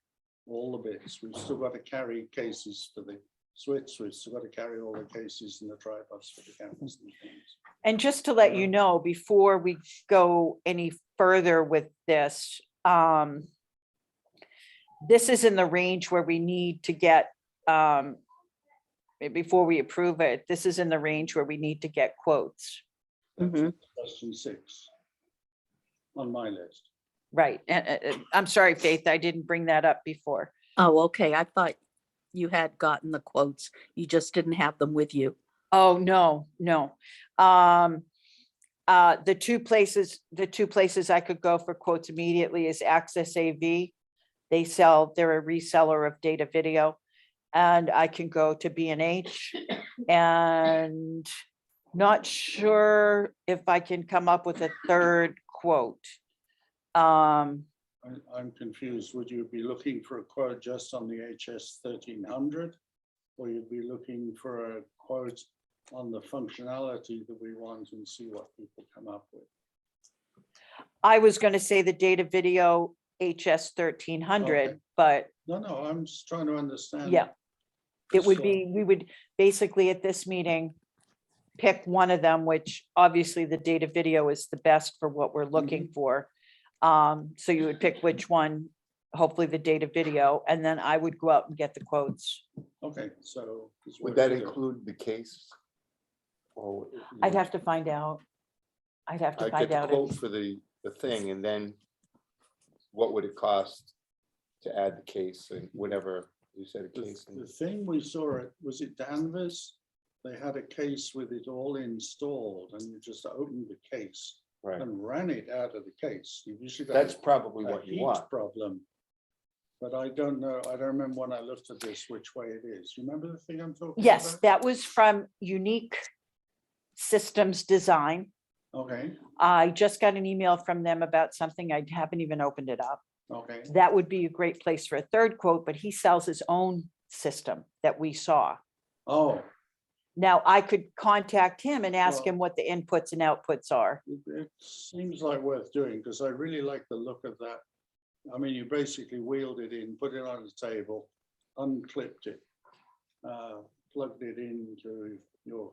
all the bits. We've still got to carry cases for the switch. We've still got to carry all the cases and the tripods for the cameras and things. And just to let you know, before we go any further with this, this is in the range where we need to get, before we approve it, this is in the range where we need to get quotes. Mhm. Question 6 on my list. Right. And I'm sorry, Faith, I didn't bring that up before. Oh, okay. I thought you had gotten the quotes. You just didn't have them with you. Oh, no, no. The two places I could go for quotes immediately is Access AV. They're a reseller of data video. And I can go to B&H and not sure if I can come up with a third quote. I'm confused. Would you be looking for a quote just on the HS 1300? Or you'd be looking for a quote on the functionality that we want and see what people come up with? I was going to say the data video HS 1300, Okay. but No, I'm just trying to understand. yeah, it would So- be, we would basically at this meeting pick one of them, which obviously the data video is the best for what we're looking for. So you would pick which one, hopefully the data video, and then I would go out and get the quotes. Okay, so. it's Would what that you do. include the case? Or I'd have to find out. I'd have to I'd find get the out. quote for the thing, and then what would it cost to add the case and whatever you said a case? The thing we saw, was it Danvers? They had a case with it all installed and you just opened the case Right, and ran it out of the case. You usually got that's probably a what you heat want. problem. But I don't know, I don't remember when I looked at this, which way it is. You remember the thing I'm talking about? Yes, that was from Unique Systems Design. Okay, I just got an email from them about something. I haven't even opened it up. okay, That would be a great place for a third quote, but he sells his own system that we saw. oh, Now I could contact him and ask Well- him what the inputs and outputs are. it seems like worth doing because I really like the look of that. I mean, you basically wheeled it in, put it on the table, unclipped it, plugged it into your,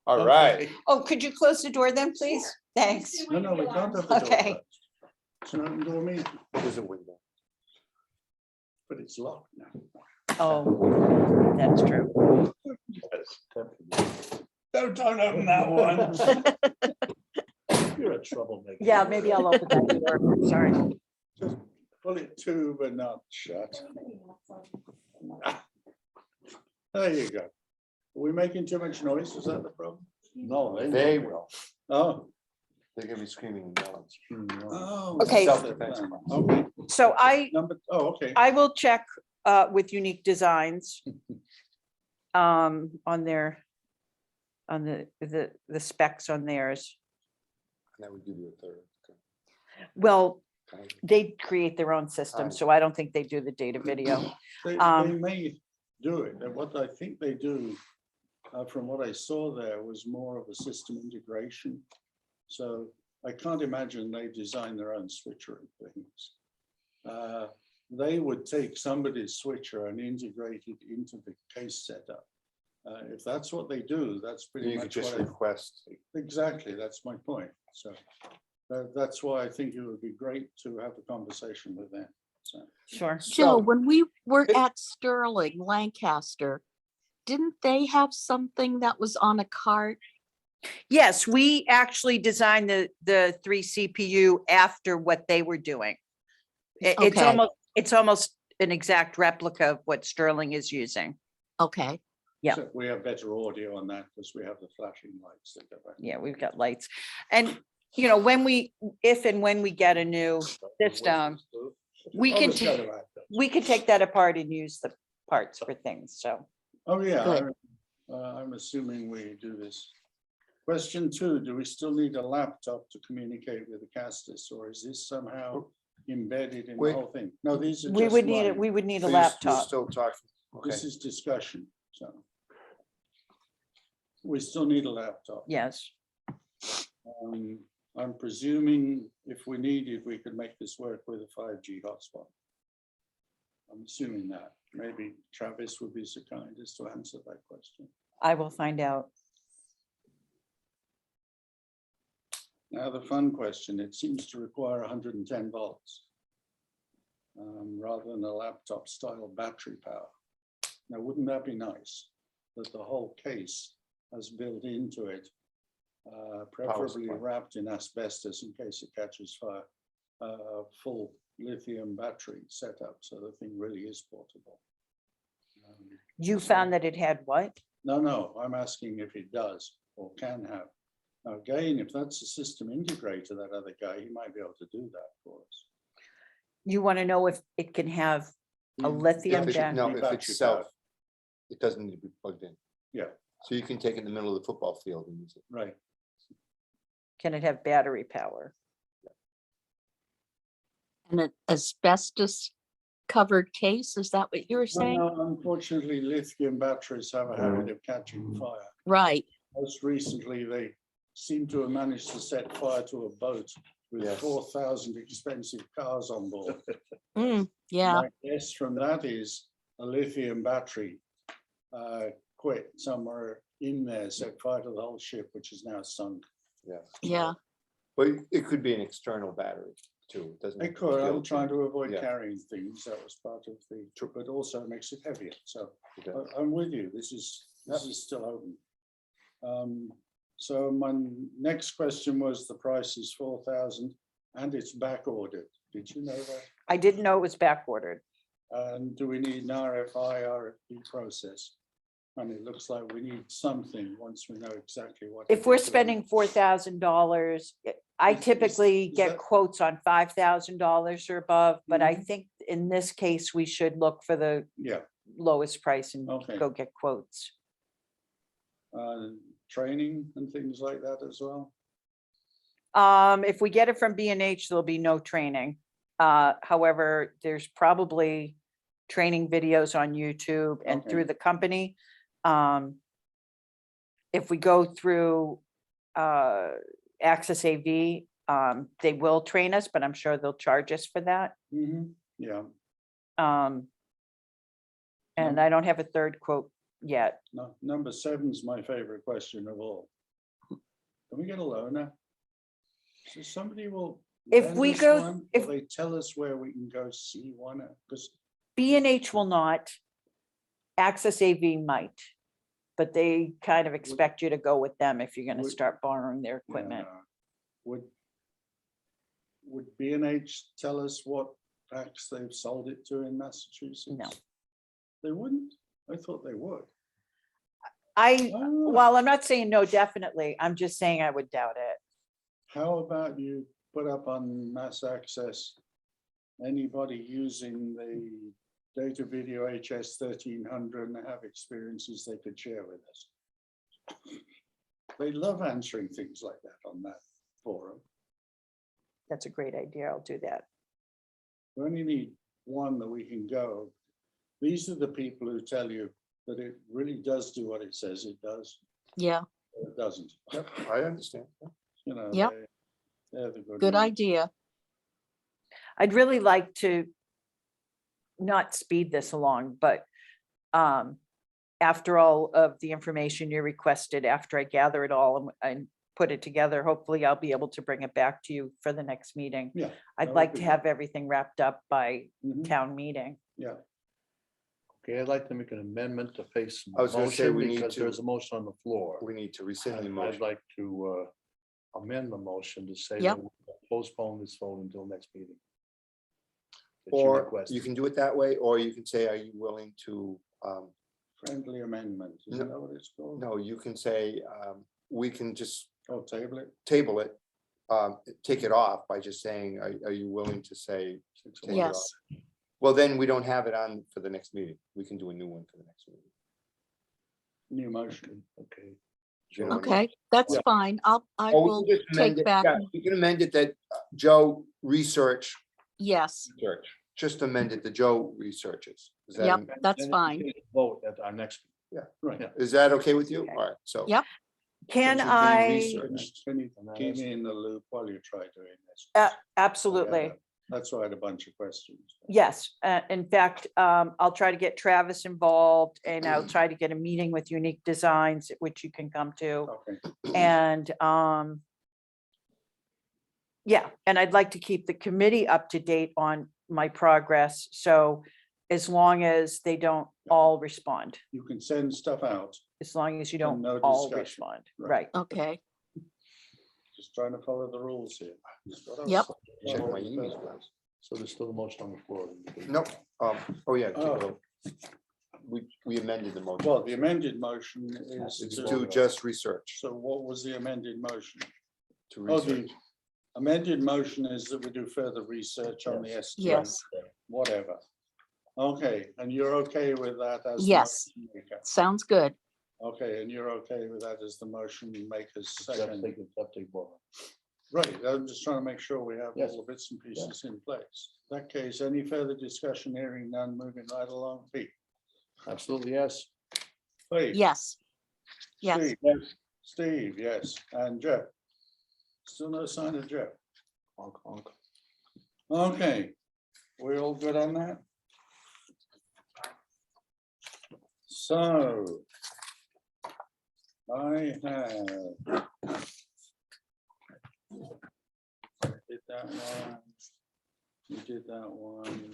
All right, okay. Oh, could you close the door then, please? Thanks. No, we can't have the door Okay. closed. It's an open door meeting, there's a window. but it's locked now. Oh, that's true. Don't open that one. You're a troublemaker. Yeah, maybe I'll open that door. Sorry. Just pull it to, but not shut. There you go. Are we making too much noise? Is that the problem? No, They will, Oh. they're gonna be screaming and yelling. Oh, Okay. that's the Self-defense plan. class. Okay, So okay. I will check with Unique Designs on their, on the specs on theirs. That would give you a third. Well, Okay. they create their own system, so I don't think they do the data video. They Um, may do it, and what I think they do, from what I saw there, was more of a system integration. So I can't imagine they design their own switcher and things. They would take somebody's switcher and integrate it into the case setup. If that's what they do, that's pretty You could much just what I, request. exactly, that's my point. So that's why I think it would be great to have a conversation with them. So. Sure. Jill, So- when we were It- at Sterling, Lancaster, didn't they have something that was on a cart? Yes, we actually designed the 3 CPU after what they were doing. It's Okay. almost an exact replica of what Sterling is using. Okay, Yeah. So we have better audio on that because we have the flashing lights that go back. Yeah, we've got lights. And, you know, if and when we get a new system, we Oh, can, it's got a light, though. we can take that apart and use the parts for things, so. Oh, yeah, Good. I'm assuming we do this. Question 2, do we still need a laptop to communicate with the casters, or is this somehow embedded in the Wait. whole thing? No, these are We just would need it, mine. we would need a So you're laptop. Still talking, okay. This is discussion, so. We still need a laptop. Yes, I'm presuming if we needed, we could make this work with a 5G hotspot. I'm assuming that. Maybe Travis would be so kind as to answer that question. I will find out. Now, the fun question, it seems to require 110 volts rather than a laptop style battery power. Now, wouldn't that be nice that the whole case has built into it, preferably supply. wrapped in asbestos in case it catches fire, full lithium battery setup, so the thing really is portable. You found that it had what? No, I'm asking if it does or can have. Now, again, if that's a system integrator, that other guy, he might be able to do that for us. You want to know if it can have a Mm, lithium If it- battery? No, if battery it's self, powered. it doesn't need to be plugged in. Yeah, So you can take it in the middle of the football field and use it. right. Can it have battery power? And an asbestos covered case, is that what you were saying? No, unfortunately, lithium batteries have a habit of catching fire. Right, Most recently, they seem to have managed to set fire to a boat with Yes. 4,000 expensive cars on board. yeah, My guess from that is a lithium battery quit somewhere in there, set fire to the whole ship, which is now sunk. yeah, But it could be an external battery too. It doesn't. It have to could, be I'm built trying in. to avoid Yeah. carrying things, that was part of the trip, but also makes it heavier, so Okay. I'm with you, this is still open. So my next question was, the price is 4,000 and it's back ordered, did you know that? I didn't know it was back ordered. And do we need an RFI process? And it looks like we need something once we know exactly what. If we're spending $4,000, I Is- typically is get that- quotes on $5,000 or above, but I Mhm. think in this case, we should look for the Yeah, lowest price and Okay. go get quotes. training and things like that as well. If we get it from B&H, there'll be no training. However, there's probably training videos on YouTube and Okay. through the company. If we go through Access AV, they will train us, but I'm sure they'll charge us for that. Yeah, And I don't have a third quote yet. no, number 7's my favorite question of all. Can we get a loaner? So somebody will. If lend we us go- one, if- will they tell us where we can go see one, because B&H will not. Access AV might. But they kind of expect you to go with them if you're gonna Would- start borrowing their equipment. Would B&H tell us what packs they've sold it to in Massachusetts? No. They wouldn't? I thought they would. Well, I'm not saying no, definitely. I'm just saying I would doubt it. How about you put up on Mass Access, anybody using the data video HS 1300 and have experiences they could share with us? They love answering things like that on that forum. That's a great idea. I'll do that. We only need one that we can go. These are the people who tell you that it really does do what it says it does, yeah, or it doesn't. Yep, I understand. You know, Yep. they're the good ones. idea. I'd really like to not speed this along, but after all of the information you requested, after I gather it all and put it together, hopefully I'll be able to bring it back to you for the next meeting. Yeah. I'd that like would to be have everything wrapped up by Mhm. town meeting. Yeah, Okay, I'd like to make an amendment to face I was gonna say motion we need because to- there's a motion on the floor. We need to rescind the I'd motion. like to amend the motion to say Yep. that we'll postpone this vote until next meeting. that you Or requested. you can do it that way, or you can say, are you willing to Friendly amendment, isn't that what it's called? No, you can say, we can just Oh, table it. table it, take it off by just saying, are you willing to say? take it Yes. off? Well, then we don't have it on for the next meeting. We can do a new one for the next meeting. New motion. Okay. You know what I mean? Okay, that's Yeah. fine. I Or we will can just amend take it. back, Yeah, you can amend it that Joe research, yes, just amend it, the Joe researches. Is that, Yep. am- That's Then we fine. can Vote at our next. Right. is that okay with you? Okay. All right, so. Yep. Can Which would be I? research. Can you And keep that's- me in the loop while you try doing this? Absolutely. That's why I had a bunch of questions. Yes, in fact, I'll try to get Travis involved and I'll try to get a meeting with Unique Designs, which you can come to. Okay, And yeah, and I'd like to keep the committee up to date on my progress. So as long as they don't all respond, you can send stuff out, as long as you don't no all discussion. respond, Right. right? Okay, just trying to follow the rules here. That's what I was Yep. saying. Check my email. So there's still a motion on the floor. Nope, oh yeah, take a Oh. vote. We amended the motion. Well, the amended motion is It's to, to just research, so what was the amended motion? to Oh, research. the amended motion is that we do further research on the STM. yes, Whatever. Okay, and you're okay with that as? the Yes. motion maker? sounds good. Okay, and you're okay with that as the motion maker's second? Update vote. Right, I'm just trying to make sure we have Yes. all the bits and pieces in place. In that case, any further discussion, hearing none, moving right along, Pete? Absolutely, yes. Please. Yes, yes. Steve, yes. Steve, yes, and Jeff. Still no sign of Jeff. Honk, honk. Okay, we all good on that? So I have. Did that one. You did that one.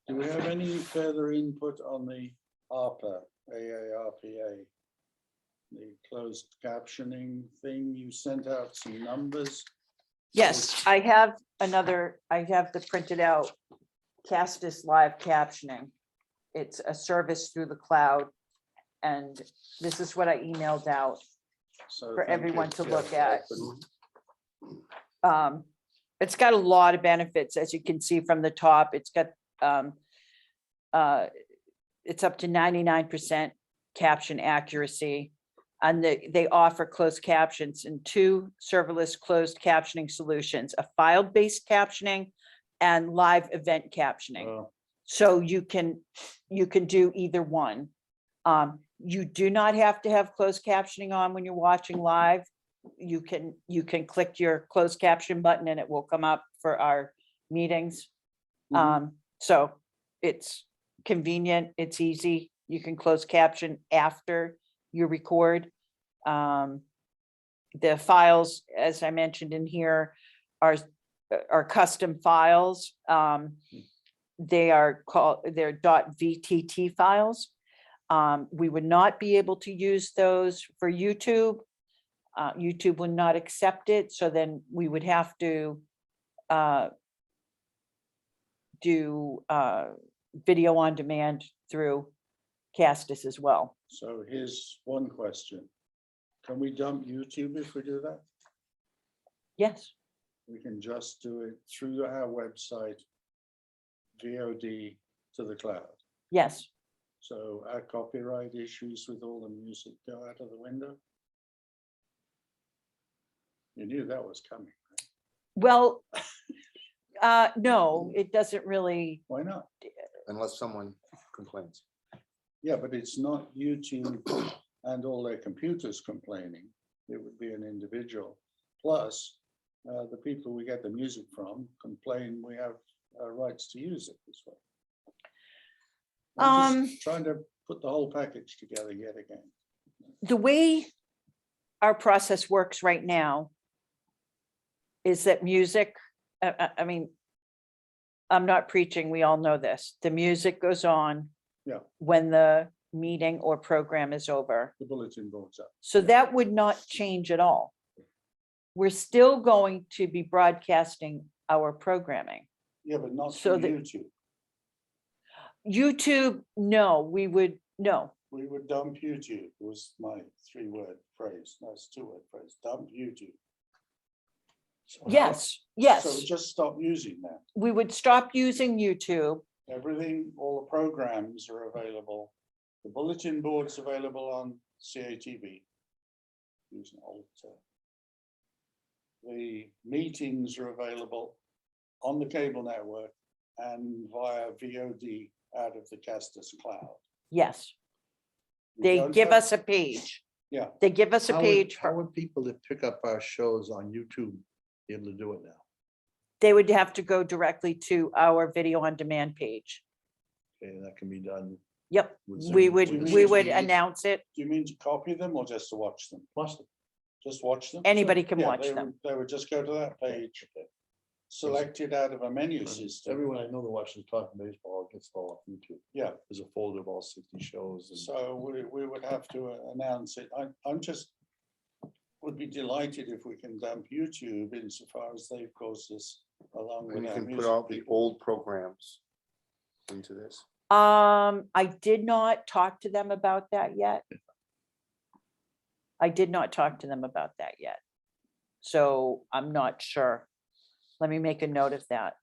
Do we have any further input on the ARPA, AARPA? The closed captioning thing, you sent out some numbers. Yes, I have the printed out Castus live captioning. It's a service through the cloud. And this is what I emailed out So for thank you, everyone to Jeff. look at. It's got a lot of benefits, as you can see from the top. It's got it's up to 99% caption accuracy. And they offer closed captions in 2 serverless closed captioning solutions, a file-based captioning and live event captioning. So you can do either one. You do not have to have closed captioning on when you're watching live. You can click your closed caption button and it will come up for our meetings. So it's convenient, it's easy. You can close caption after you record. The files, as I mentioned in here, are custom files. They're .vtt files. We would not be able to use those for YouTube. YouTube would not accept it, so then we would have to do video on demand through Castus as well. So here's one question. Can we dump YouTube if we do that? Yes, We can just do it through our website, VOD to the cloud. yes. So our copyright issues with all the music go out of the window. You knew that was coming, right? Well, no, it doesn't really. Why not? Unless someone complains. Yeah, but it's not YouTube and all their computers complaining. It would be an individual. Plus, the people we get the music from complain we have rights to use it this way. I'm just trying to put the whole package together yet again. The way our process works right now is that music, I mean, I'm not preaching, we all know this. The music goes on Yeah. when the meeting or program is over. The bulletin boards up. So that would not change at all. We're still going to be broadcasting our programming. Yeah, but not So through the- YouTube. YouTube, no, we would No, We would dump YouTube was my 3-word phrase. No, it's 2-word phrase. Dump YouTube. So how- yes, So yes, just stop using that. we would stop using YouTube. Everything, all the programs are available. The bulletin board's available on CATV. Using old term. The meetings are available on the cable network and via VOD out of the Castus cloud. Yes, We they don't give have- us a page. Yeah. They give us a How page. How would people that pick up our shows on YouTube be able to do it now? They would have to go directly to our video on demand page. Okay, that can be done. Yep, With we Zoom, would, with we Zoom would meetings. announce it. Do you mean to copy them or just to watch them? Plus, Just watch them? Anybody So, can yeah, watch they them. would- They would just go to that page, select it out of a menu system. everyone I know that watches talking baseball gets all off YouTube. Yeah. There's a folder of all 60 shows. And So we would have to announce it. I'm just would be delighted if we can dump YouTube insofar as they've caused us along And with you our can put music all the people. old programs into this. I did not talk to them about that yet. I did not talk to them about that yet. So I'm not sure. Let me make a note of that.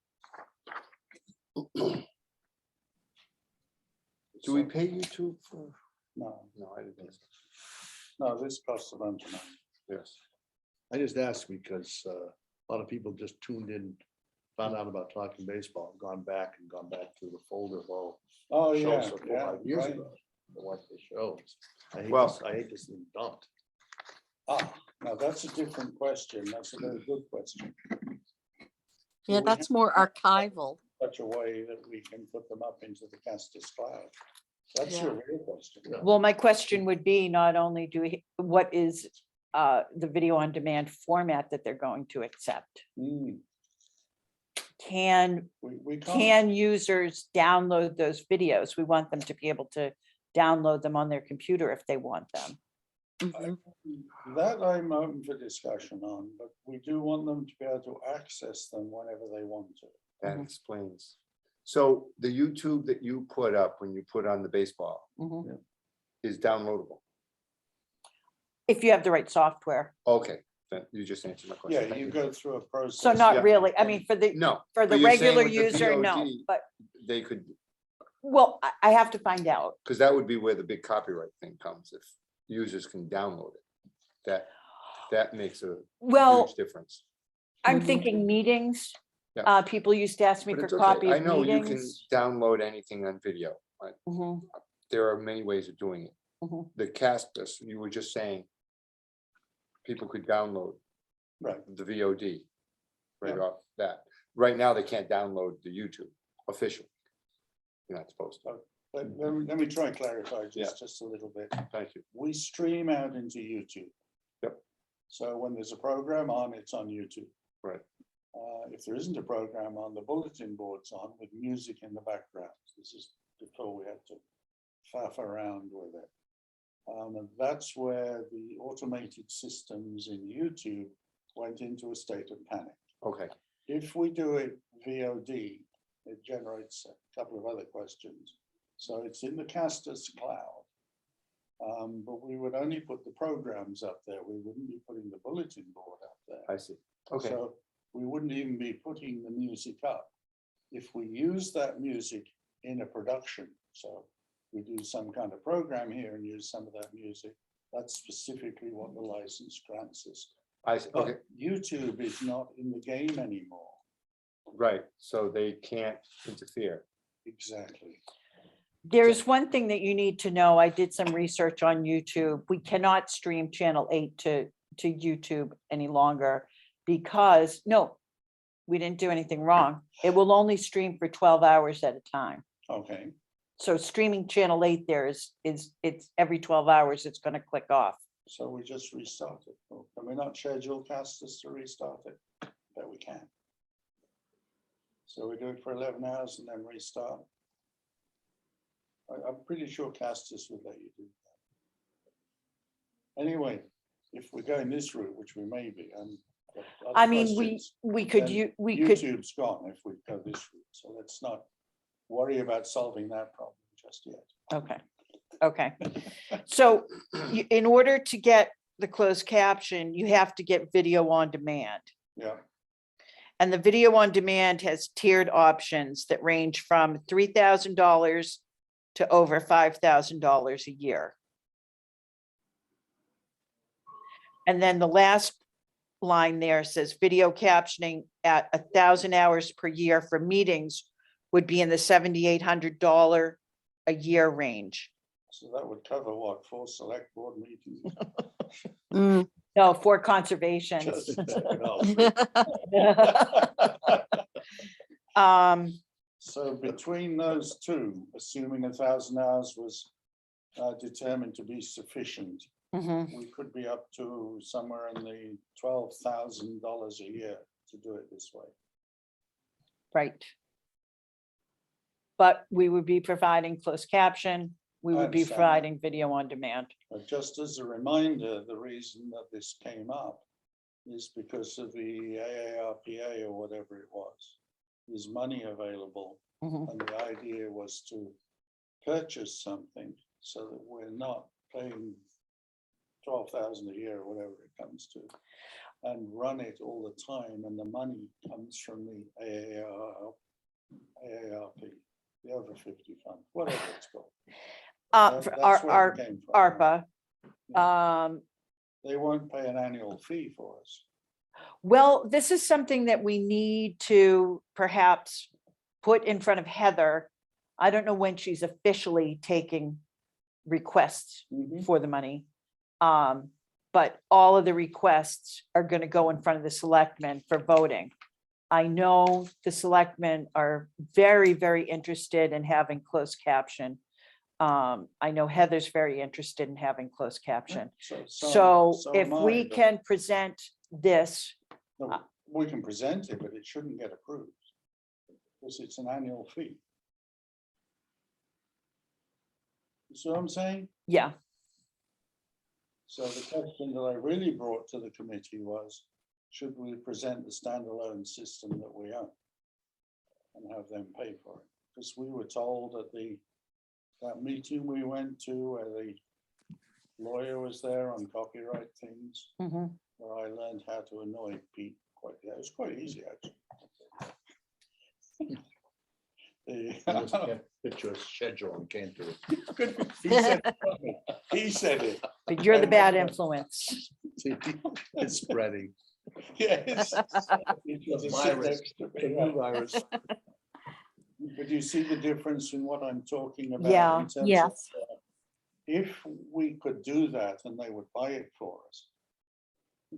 Do we pay YouTube for? No, No, I didn't. no, this costs a bunch of money. Yes. I just asked because a lot of people just tuned in, found out about talking baseball, gone back through the folder of all Oh, yeah, shows from yeah, 5 years right. ago. To watch the shows. Well- I hate this thing dumped. Now that's a different question. That's a very good question. Yeah, we that's more archival. Such a way that we can put them up into the Castus cloud. That's your real question. Yeah. Well, my question would be not only what is the video on demand format that they're going to accept? Mm, Can We can't, Can users download those videos? We want them to be able to download them on their computer if they want them. Mhm. that I'm open for discussion on, but we do want them to be able to access them whenever they want to. That Mhm. explains. So the YouTube that you put up when you put on the baseball Mhm. is downloadable. If you have the right software. Okay, then you just answered my question. Yeah, Thank you go through a process. So not Yeah. really, I mean, for the, No, for the but you're saying regular with the user, no, VOD but, they could, well, I have to find out. because that would be where the big copyright thing comes, if users can download it. That makes a Well, huge difference. I'm Mhm. thinking meetings. Yeah. People used to ask me But for it's a okay. copy I of know you can meetings. download anything on video. Mhm, There are many ways of doing it. mhm. The Castus, you were just saying, people could download Right, the VOD right Yeah. off that. Right now, they can't download the YouTube officially. You're not supposed to. let me try and clarify Yeah. just a little bit. Thank you. We stream out into YouTube. Yep. So when there's a program on, it's on YouTube. Right. If there isn't a program on, the bulletin board's on with music in the background. This is before we had to faff around with it. And that's where the automated systems in YouTube went into a state of panic. Okay, If we do it VOD, it generates a couple of other questions. So it's in the Castus cloud. But we would only put the programs up there. We wouldn't be putting the bulletin board up there. I see. Okay, So we wouldn't even be putting the music up. If we use that music in a production, so we do some kind of program here and use some of that music, that's specifically what the license grants us. I see. Okay, But YouTube is not in the game anymore. right. So they can't interfere. Exactly. There's one thing that you need to know. I did some research on YouTube. We cannot stream channel 8 to YouTube any longer because, no, we didn't do anything wrong. It will only stream for 12 hours at a time. Okay, So streaming channel 8 there is it's every 12 hours, it's gonna click off. so we just restart it. Or can we not schedule Castus to restart it? But we can. So we do it for 11 hours and then restart. I'm pretty sure Castus would let you do that. Anyway, if we're going this route, which we may be, got other I mean, questions, we could, then we could, YouTube's gone if we go this route, so let's not worry about solving that problem just yet. okay. Okay. So in order to get the closed caption, you have to get video on demand. Yeah, And the video on demand has tiered options that range from $3,000 to over $5,000 a year. And then the last line there says video captioning at 1,000 hours per year for meetings would be in the $7,800 a year range. so that would cover what, 4 select board meetings? Mm. No, for conservation. Just- So between those two, assuming 1,000 hours was determined to be sufficient, Mhm. we could be up to somewhere in the $12,000 a year to do it this way. Right. But we would be providing closed caption, we I would be understand that. providing video on demand. But just as a reminder, the reason that this came up is because of the AARPA or whatever it was. There's money available, Mhm. and the idea was to purchase something so that we're not paying 12,000 a year or whatever it comes to, and run it all the time, and the money comes from the AARP, the over 50 fund, whatever it's called. For That's where it came from. ARPA. They won't pay an annual fee for us. Well, this is something that we need to perhaps put in front of Heather. I don't know when she's officially taking requests for the money. But all of the requests are going to go in front of the selectmen for voting. I know the selectmen are very, very interested in having closed caption. I know Heather's very interested in having closed caption. So if am I, we but- can present this, No, we can present it, but it shouldn't get approved. Because it's an annual fee. You see what I'm saying? yeah, So the question that I really brought to the committee was, should we present the standalone system that we own? And have them pay for it? Because we were told at that meeting we went to where the lawyer was there on copyright things, mhm. where I learned how to annoy Pete quite, it was quite easy actually. I just kept picture a schedule and came to it. He said it, But you're the bad influence. See, it's spreading. yes. It was a sit Virus, next to the me, new right. virus. But you see the difference in what I'm talking about? Yeah. in terms of, Yes. If we could do that and they would buy it for us,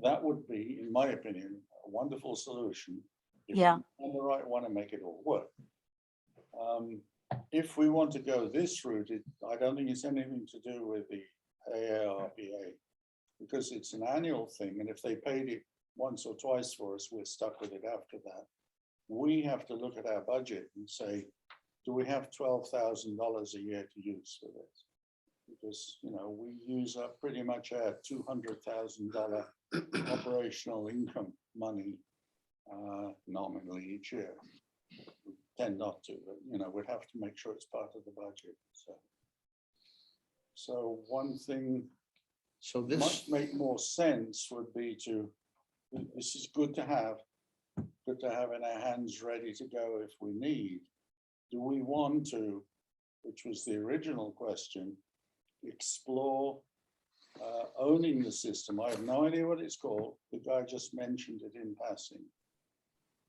that would be, in my opinion, a wonderful solution. If Yeah. we find the right one and make it all work. If we want to go this route, I don't think it's anything to do with the AARPA, because it's an annual thing, and if they paid it once or twice for us, we're stuck with it after that. We have to look at our budget and say, do we have $12,000 a year to use for this? Because, you know, we use up pretty much our $200,000 operational income money nominally each year. We tend not to, but, you know, we'd have to make sure it's part of the budget, so one thing So might this, make more sense would be to, this is good to have in our hands ready to go if we need. Do we want to, which was the original question, explore owning the system? I have no idea what it's called. The guy just mentioned it in passing.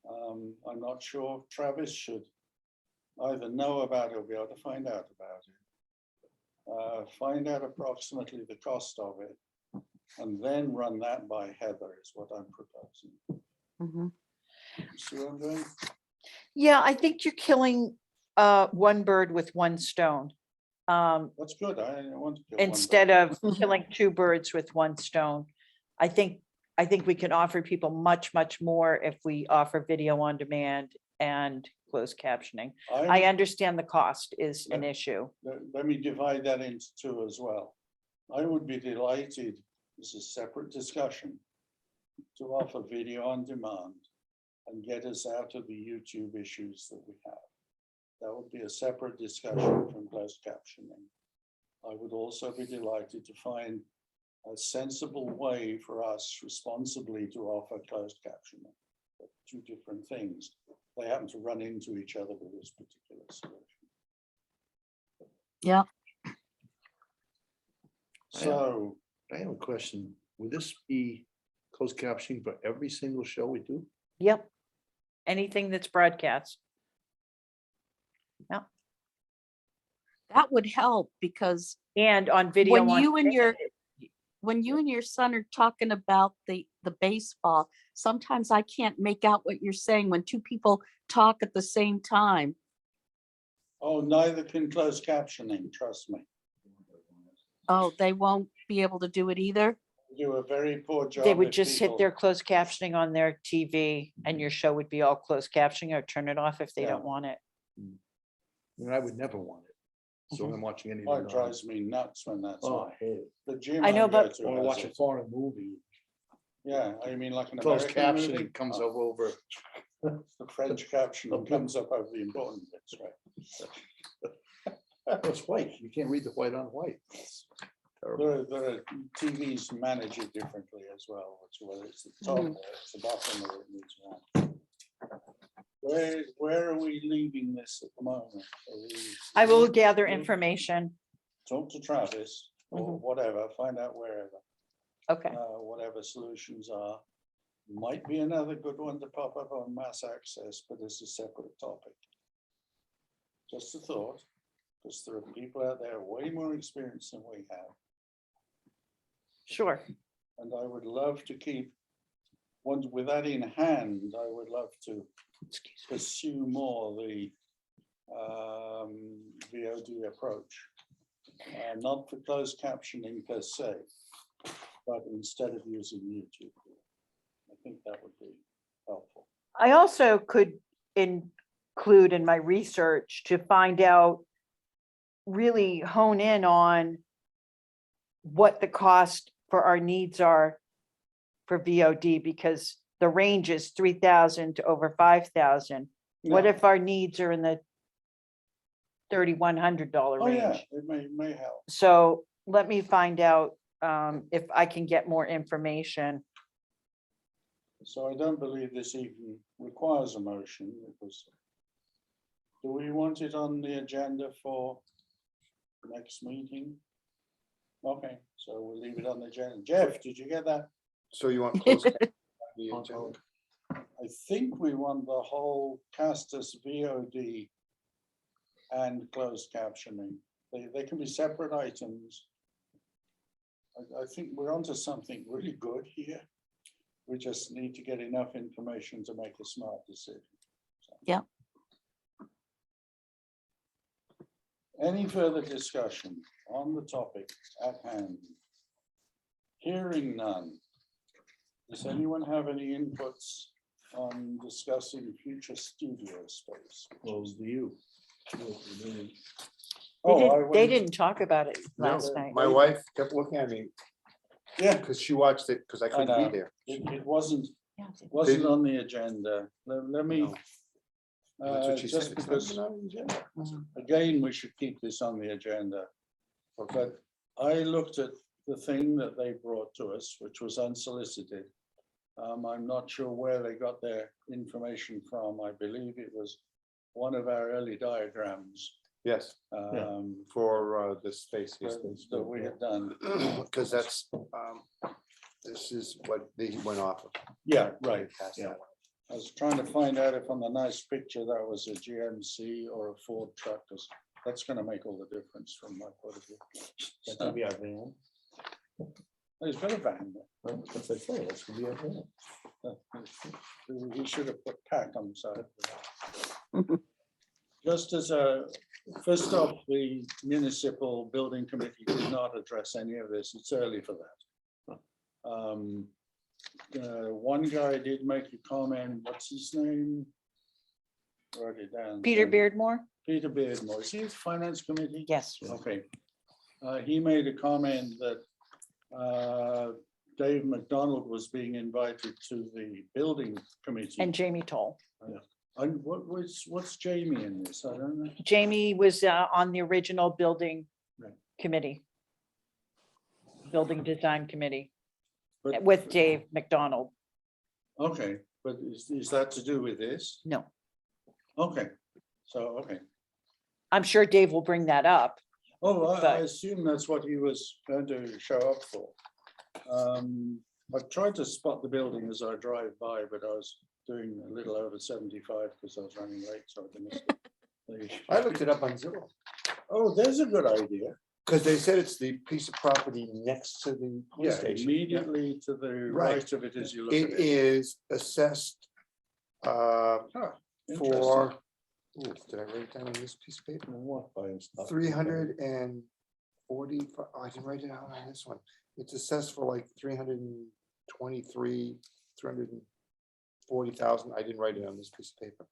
I'm not sure if Travis should either know about it or be able to find out about it. Find out approximately the cost of it, and then run that by Heather is what I'm proposing. Mhm. See what I'm doing? Yeah, I think you're killing one bird with one stone. That's good. I want to. kill one Instead bird. of killing two birds with one stone. I think we can offer people much, much more if we offer video on demand and closed captioning. I understand the cost is an issue. Let me divide that into two as well. I would be delighted, this is a separate discussion, to offer video on demand and get us out of the YouTube issues that we have. That would be a separate discussion from closed captioning. I would also be delighted to find a sensible way for us responsibly to offer closed captioning. Two different things. They happen to run into each other with this particular solution. Yeah. So, I have a question. Would this be closed captioning for every single show we do? Yep. Anything that's broadcast. That would help because And on video. when on you and your, demand. when you and your son are talking about the baseball, sometimes I can't make out what you're saying when two people talk at the same time. oh, neither can closed captioning, trust me. Oh, they won't be able to do it either? We do a very poor job. They would if just hit people- their closed captioning on their TV and your show would be all closed captioning, or turn it off if they Yeah. don't want it. I mean, I would never want it. So when I'm watching anything. Oh, it on- drives me nuts when that's Oh, on. I hate it. The gym I know, go but- to I want to has watch a it. foreign movie. Yeah, I mean, like an Closed American movie. captioning comes Oh, up over. The French caption comes up over the important bits, right? It's white. You can't read the white on white. It's terrible. There are TVs manage it differently as well, which whether it's the top or it's the bottom or it moves around. Where are we leaving this at the moment? Are we- I will gather information. Talk to Travis or whatever, find out wherever, Okay, whatever solutions are. Might be another good one to pop up on mass access, but it's a separate topic. Just a thought, because there are people out there way more experienced than we have. sure. And I would love to keep, once with that in hand, I would love to pursue more the VOD approach. Not for closed captioning per se, but instead of using YouTube. I think that would be helpful. I also could include in my research to find out, really hone in on what the cost for our needs are for VOD, because the range is 3,000 to over 5,000. What Yeah. if our needs are in the $3,100 Oh, yeah, range? it may help. So let me find out if I can get more information. So I don't believe this even requires a motion. It was. Do we want it on the agenda for next meeting? Okay, so we'll leave it on the agenda. Jeff, did you get that? So you want closed captioning on the agenda? I think we want the whole Castus VOD and closed captioning. They can be separate items. I think we're onto something really good here. We just need to get enough information to make a smart decision. So. Yeah. Any further discussion on the topic at hand? Hearing none. Does anyone have any inputs on discussing future studio space? Close to you. They didn't talk about it No, last night. my wife kept looking at me Yeah, because she watched it because I couldn't know. be there. it wasn't Yeah. on the agenda. Let me. No. That's what she Just said. It's not because, even on the agenda. again, we should keep this on the agenda. But I looked at the thing that they brought to us, which was unsolicited. I'm not sure where they got their information from. I believe it was one of our early diagrams Yes, for the space. that we had done. Because that's, this is what they went off of. Yeah, right. Yeah. I was trying to find out if on the nice picture that was a GMC or a Ford truck, because that's going to make all the difference from my point of view. That's gonna be our van. He's got a van there. That's what I say, that's gonna be our van. He should have put Pacc on the side. Just as a, first off, the municipal building committee did not address any of this. It's early for that. One guy did make a comment, what's his name? Wrote it down. Peter Beardmore? Peter Beardmore. Is he the finance committee? Yes. Okay. He made a comment that Dave McDonald was being invited to the building committee. And Jamie Toll. And what's Jamie in this? I don't know. Jamie was on the original building Right. committee. Building Design Committee But- with Dave McDonald. Okay, but is that to do with this? No, Okay, so, okay. I'm sure Dave will bring that up. Oh, I But- assume that's what he was going to show up for. I've tried to spot the building as I drive by, but I was doing a little over 75 because I was running late, so I missed it. I looked it up on Zillow, Oh, there's a good idea. because they said it's the piece of property next to the police Yeah, station. immediately to the Right. right of it as you look It at it. is assessed Interesting. for, ooh, did I write it down on this piece of paper? What buying stuff? 340, oh, I didn't write it down on this one. It's assessed for like 323, 340,000. I didn't write it on this piece of paper.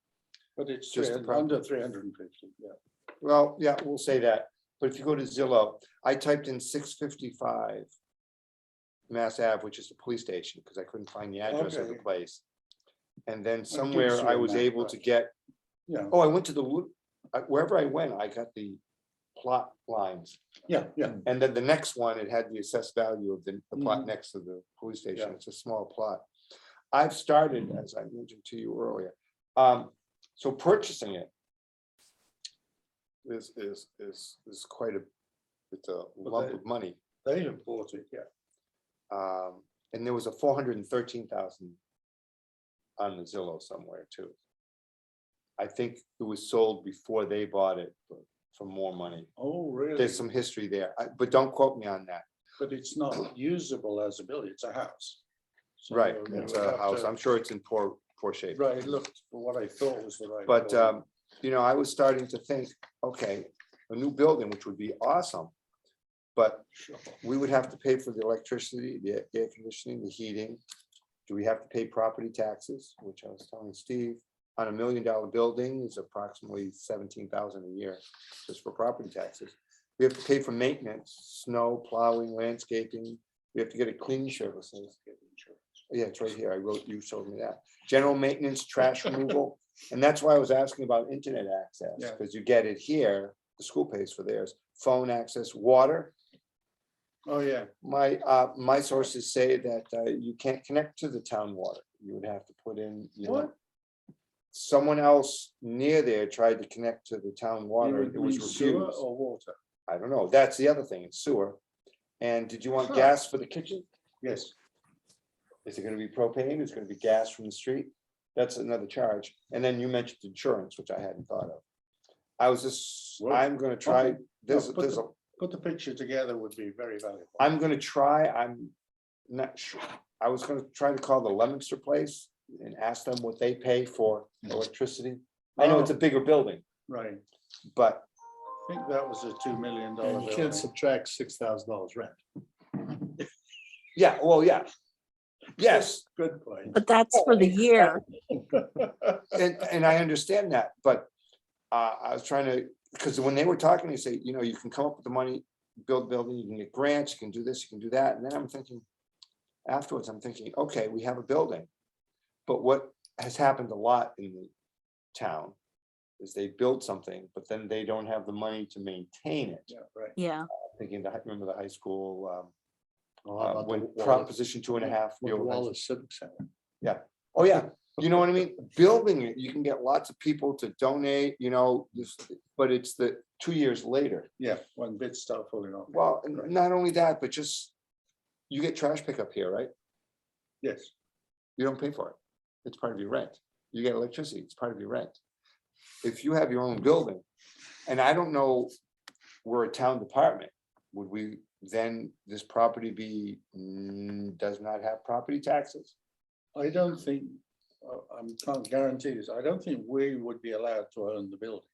But it's just the property. under 350, yeah. Well, yeah, we'll say that. But if you go to Zillow, I typed in 655 Mass Ave, which is the police station, because I couldn't find the address of the Okay. place. And then gives somewhere you I a was map, able right. to get, Yeah, oh, I went to the, wherever I went, I got the plot lines. yeah, yeah. And then the next one, it had the assessed value of the plot Mhm. next to the police station. Yeah. It's a small plot. I've started, as I mentioned to you earlier, so purchasing it is quite a, it's a lump of money. They have bought it, yeah. And there was a 413,000 on the Zillow somewhere too. I think it was sold before they bought it for more money. Oh, really? There's some history there, but don't quote me on that. But it's not usable as a building, it's a house. So Right, you it's would a have house. to- I'm sure it's in poor shape. Right, it looked for what I thought was the right. But, building. you know, I was starting to think, okay, a new building, which would be awesome. But Sure. we would have to pay for the electricity, the air conditioning, the heating. Do we have to pay property taxes, which I was telling Steve, on $1 million building is approximately 17,000 a year, just for property taxes. We have to pay for maintenance, snow, plowing, landscaping. We have to get a cleaning services. Yeah, it's right here. I wrote, you showed me that. General maintenance, trash removal. And that's why I was asking about internet access, Yeah. because you get it here, the school pays for theirs, phone access, water. Oh, yeah, My sources say that you can't connect to the town water. You would have to put in, you know. What? Someone else near there tried to connect to the town you water. would It was mean sewer refused. or water? I don't know. That's the other thing, it's sewer. And did you want Huh. gas for the kitchen? Yes, Is it gonna be propane? Is it gonna be gas from the street? That's another charge. And then you mentioned insurance, which I hadn't thought of. I was just, Well, I'm gonna try, okay. there's, No, put there's a, put the picture together would be very valuable. I'm gonna try, I'm not sure. I was gonna try to call the Lemonster place and ask them what they pay for electricity. I know it's a Oh. bigger building, Right, but I think that was a $2 million And you building. can't subtract $6,000 rent. yeah, well, yeah. Yes, Good point. But that's for the year. and I understand that, but I was trying to, because when they were talking, they say, you know, you can come up with the money, build building, you can get grants, you can do this, you can do that. And then I'm thinking, afterwards, I'm thinking, okay, we have a building. But what has happened a lot in the town is they build something, but then they don't have the money to maintain it. Yeah, right. Yeah, Thinking, remember the high school, Oh, how about when the Proposition 2.5. the With the old high school. Wallace Civic Center. Oh, yeah, you know what I mean? Building it, you can get lots of people to donate, you know, but it's the 2 years later. Yeah, when bits start falling off. Well, and Right. not only that, but just, you get trash pickup here, right? Yes, You don't pay for it. It's part of your rent. You get electricity, it's part of your rent. If you have your own building, and I don't know, we're a town department, would we then, this property be, does not have property taxes? I don't think, I can't guarantee this, I don't think we would be allowed to own the building.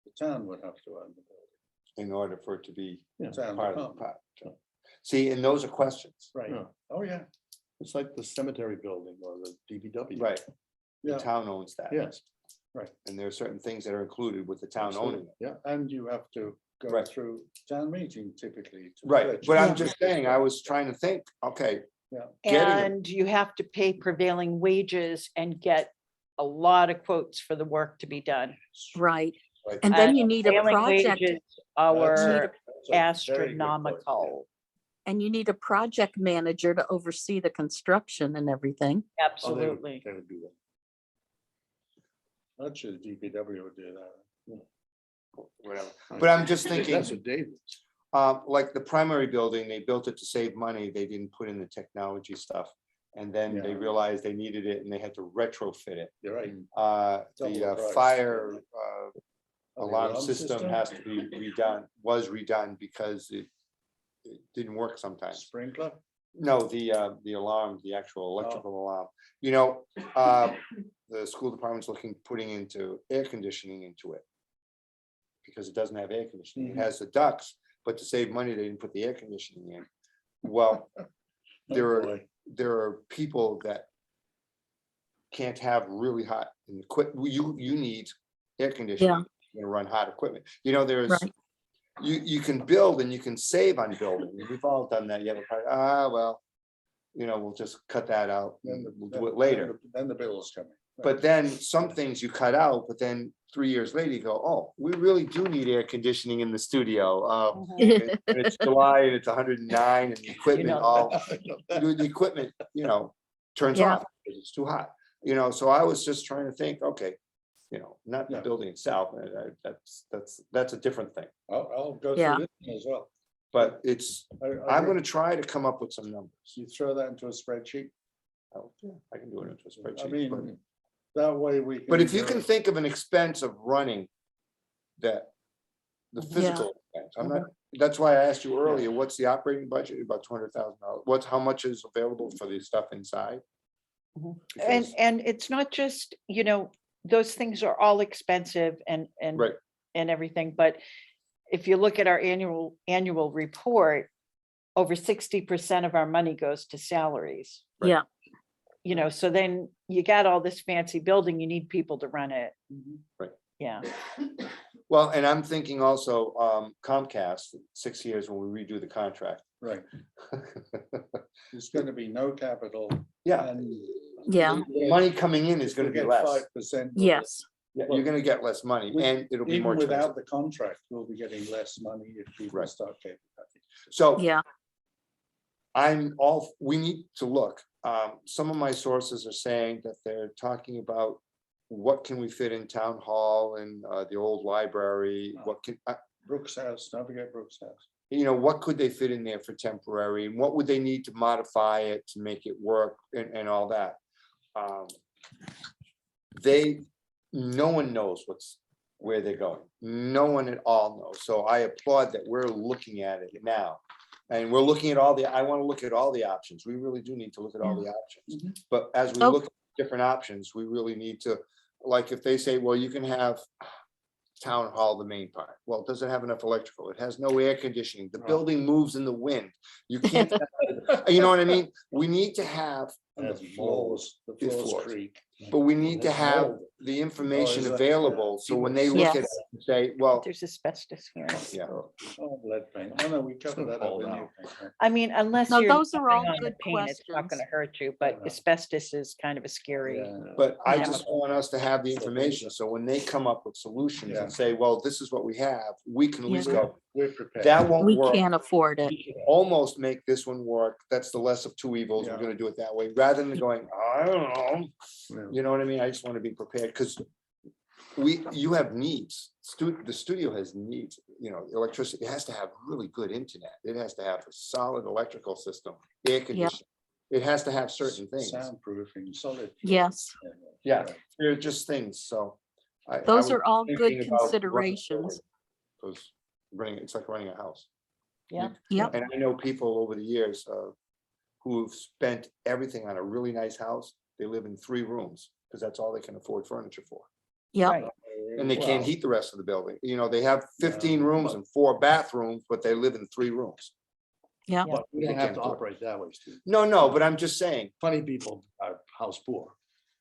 The town would have to own the building. In order for it to be Town part of the department. pot. See, and those are questions, Right, Yeah. oh, yeah, It's like the cemetery building or the DBW. right? The yeah, town owns that. Yes. And there are certain things that are included with the town owning it. yeah, and you have to go Right. through town meeting typically. to Right, purchase but I'm it. just saying, I was trying to think, okay, getting it. And you have to pay prevailing wages and get a lot of quotes for the work to be done. right. Right. And then you need a Prevailing project. wages Our very good point, astronomical. And you need a project manager to oversee the construction and everything. Oh, Absolutely. They would do that. Not sure the DPW would do that. Whatever. But I'm just thinking, That's what David's. like the primary building, they built it to save money. They didn't put in the technology stuff. And then they Yeah. realized they needed it and they had to retrofit it. You're right. The Double the price. fire the alarm alarm system system? has to be redone, was redone because it didn't work sometimes. Sprinkler? No, the alarm, the actual electrical alarm, the school department's putting into air conditioning into it. Because it doesn't have air conditioning, it Mhm. has the ducts, but to save money, they didn't put the air conditioning in. Well, there Oh, are, boy. there are people that can't have really hot equipment, you need air conditioning. You're gonna run hot equipment, there's. Right. You can build and you can save on building. We've all done that. You have a part, well, we'll just cut that out. Then and the- We'll then- do it later. Then the bill's coming. But then some things you cut out, but then 3 years later you go, oh, we really do need air conditioning in the studio. And it's July and it's 109 and the equipment the equipment, turns Yeah. off because it's too hot. So I was just trying to think, okay, not the Yeah. building itself. That's a different thing. I'll go Yeah. through this as well. But it's, I I'm gonna try to come up with some numbers. You throw that into a spreadsheet. I can do it into a I spreadsheet. mean, that way we can. But if you do can it. think of an expense of running that, the physical expense, I'm not, that's why I asked you earlier, what's the operating budget? About $200,000. How much is available for the stuff inside? And, Because- and it's not just, those things are all expensive and Right, everything, but if you look at our annual report, over 60% of our money goes to salaries. Yeah, So then you got all this fancy building, you need people to run it. Mhm. Yeah, well, and I'm thinking also Comcast, 6 years when we redo the contract. Right, there's gonna be no capital. Yeah, And yeah, the money coming in is gonna be less. 5%. yes, Yeah, you're gonna get less money We- and it'll be Even more expensive. without the contract, we'll be getting less money if people Right. start getting that. So yeah, we need to look. Some of my sources are saying that they're talking about what can we fit in town hall and the old library, what can, Brooks House, don't forget Brooks House. what could they fit in there for temporary and what would they need to modify it to make it work and all that. No one knows where they're going. No one at all knows. So I applaud that we're looking at it now. And we're looking at I want to look at all the options. We really do need to look at all the options. Mhm. But as we Oh. look at different options, we really need to, like, if they say, well, you can have town hall, the main part. Well, it doesn't have enough electrical. It has no air conditioning. The Right. building moves in the wind. You can't, you know what I mean? We need to have, And Has the floors, the It's floors floors. creak. but we need to There's have mold. the information is that- available. So when they look Yes. at it and say, well, there's asbestos here. yeah. Oh, lead paint. Oh, no, we covered that up Fall in down. new paint, right? I mean, unless No, you're. those are all nothing on the good paint, It's not gonna questions. hurt you, but Yeah. asbestos is kind of a scary. Yeah. But I Yeah. just want us to have the information, so when they come up with solutions and say, well, this is what we have, we can at least Yeah. go, We're prepared. that won't we work. can't afford it. We can almost make this one work, that's the less of two evils, we're Yeah. gonna do it that way, rather than going, I don't know. Yeah. You know what I mean? I just wanna be prepared, because you have needs, the studio has needs, electricity, it has to have really good internet, it has to have a solid electrical system, air conditioning. It has to have certain things, Soundproofing, solid. Yes, Yeah. they're just things, so. those are all good considerations. Because it's like running a house. Yeah. Yep, And I know people over the years who've spent everything on a really nice house. They live in 3 rooms because that's all they can afford furniture for. yep, Right. And they can't Well, heat the rest of the building. They have 15 Yeah. rooms and 4 bathrooms, but they live in 3 rooms. yeah, But we don't They have can't to afford it. operate that way, Steve. No, but I'm just saying, Funny people are house poor.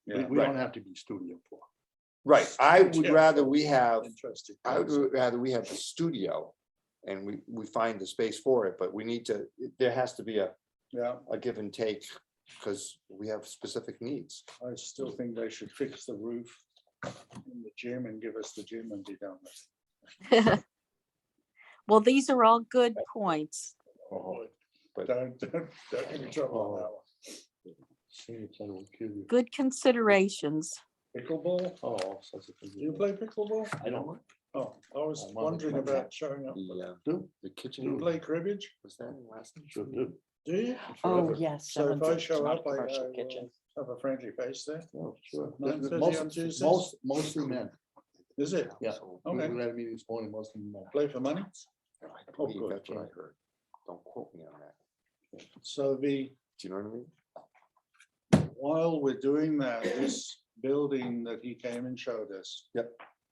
Yeah, We right. don't have to be studio poor. right, I would Yeah. rather we have, Interesting. I would rather we have the studio and we find the space for it, but there has to be Yeah, a give and take because we have specific needs. I still think they should fix the roof in the gym and give us the gym and be done with it. Well, these are all good points. Oh, Don't get in trouble on that one. senior center will kill you. Good considerations. Pickleball? Oh, such a thing. Do you play pickleball? I don't. Oh, I was I'm on the wondering club. about showing up. The Do kitchen. you play cribbage? Was that last? Should do. Do you? Oh, Terrific. yes. So if I someone's- show it's not up, a I commercial will kitchen. have a friendly face there. Oh, sure. 9:30 on Tuesdays? Mostly men. Is it? Yeah. Okay. We had a meeting this morning, mostly men. Play for money? I Oh, believe good. that's what I heard. Don't quote me on that. So Do you know what I mean? while we're doing that, this building that he came and showed us. Yep.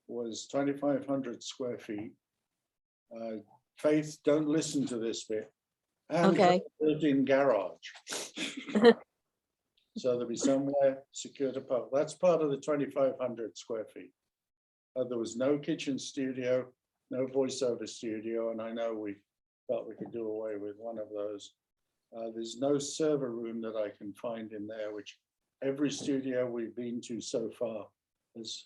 Was 2,500 square feet. Faith, don't listen to this bit. And Okay. built-in garage. So there'll be somewhere secure to park. That's part of the 2,500 square feet. There was no kitchen studio, no voiceover studio, and I know we felt we could do away with one of those. There's no server room that I can find in there, which every studio we've been to so far has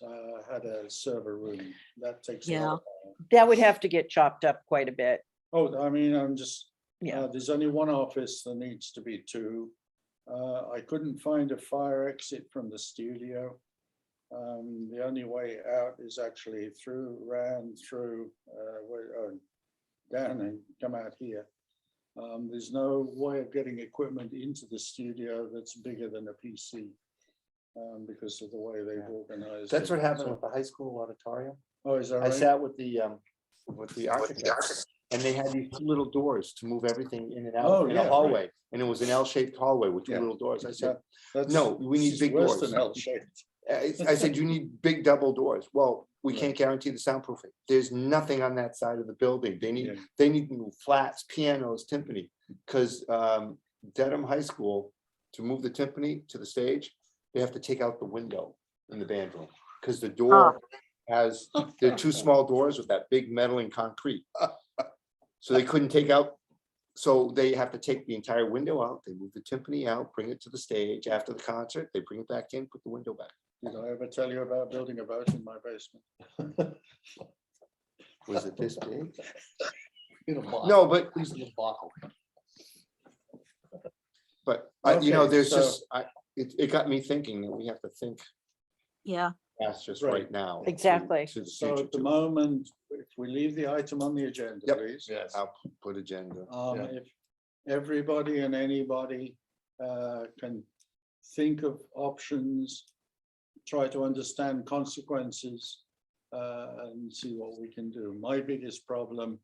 had a server room. That takes a lot of time. That would have to get chopped up quite a bit. Oh, I mean, I'm just, Yeah. there's only one office, there needs to be two. I couldn't find a fire exit from the studio. The only way out is actually ran through, down and come out here. There's no way of getting equipment into the studio that's bigger than a PC. Because of the way they've organized. That's it. what happened So- at the high school auditorium. Oh, is that I right? sat with the architects, and they had these two little doors to move everything in and Oh, out in yeah, a right. hallway. And it was an L-shaped hallway with two Yeah. little doors. I said, That's- no, we need it's big worse doors. than L-shaped. I said, you need big double doors. Well, we Right. can't guarantee the soundproofing. There's nothing on that side of the building. They Yeah. need new flats, pianos, timpani. Because Dedham High School, to move the timpani to the stage, they have to take out the window in the band room. Because the door has, they're two small doors with that big metal and concrete. So they couldn't take out, so they have to take the entire window out. They move the timpani out, bring it to the stage. After the concert, they bring it back in, put the window back. Did I ever tell you about building a boat in my basement? Was it this big? In a box. No, but Please, in a bottle. you know, Okay, there's so- just, it got me thinking that we have to think Yeah, past just Right. right now. Exactly. To the So future at the too. moment, if we leave the item on the agenda, Yep. please. Yes. I'll put agenda. Yeah. If everybody and anybody can think of options, try to understand consequences, and see what we can do. My biggest problem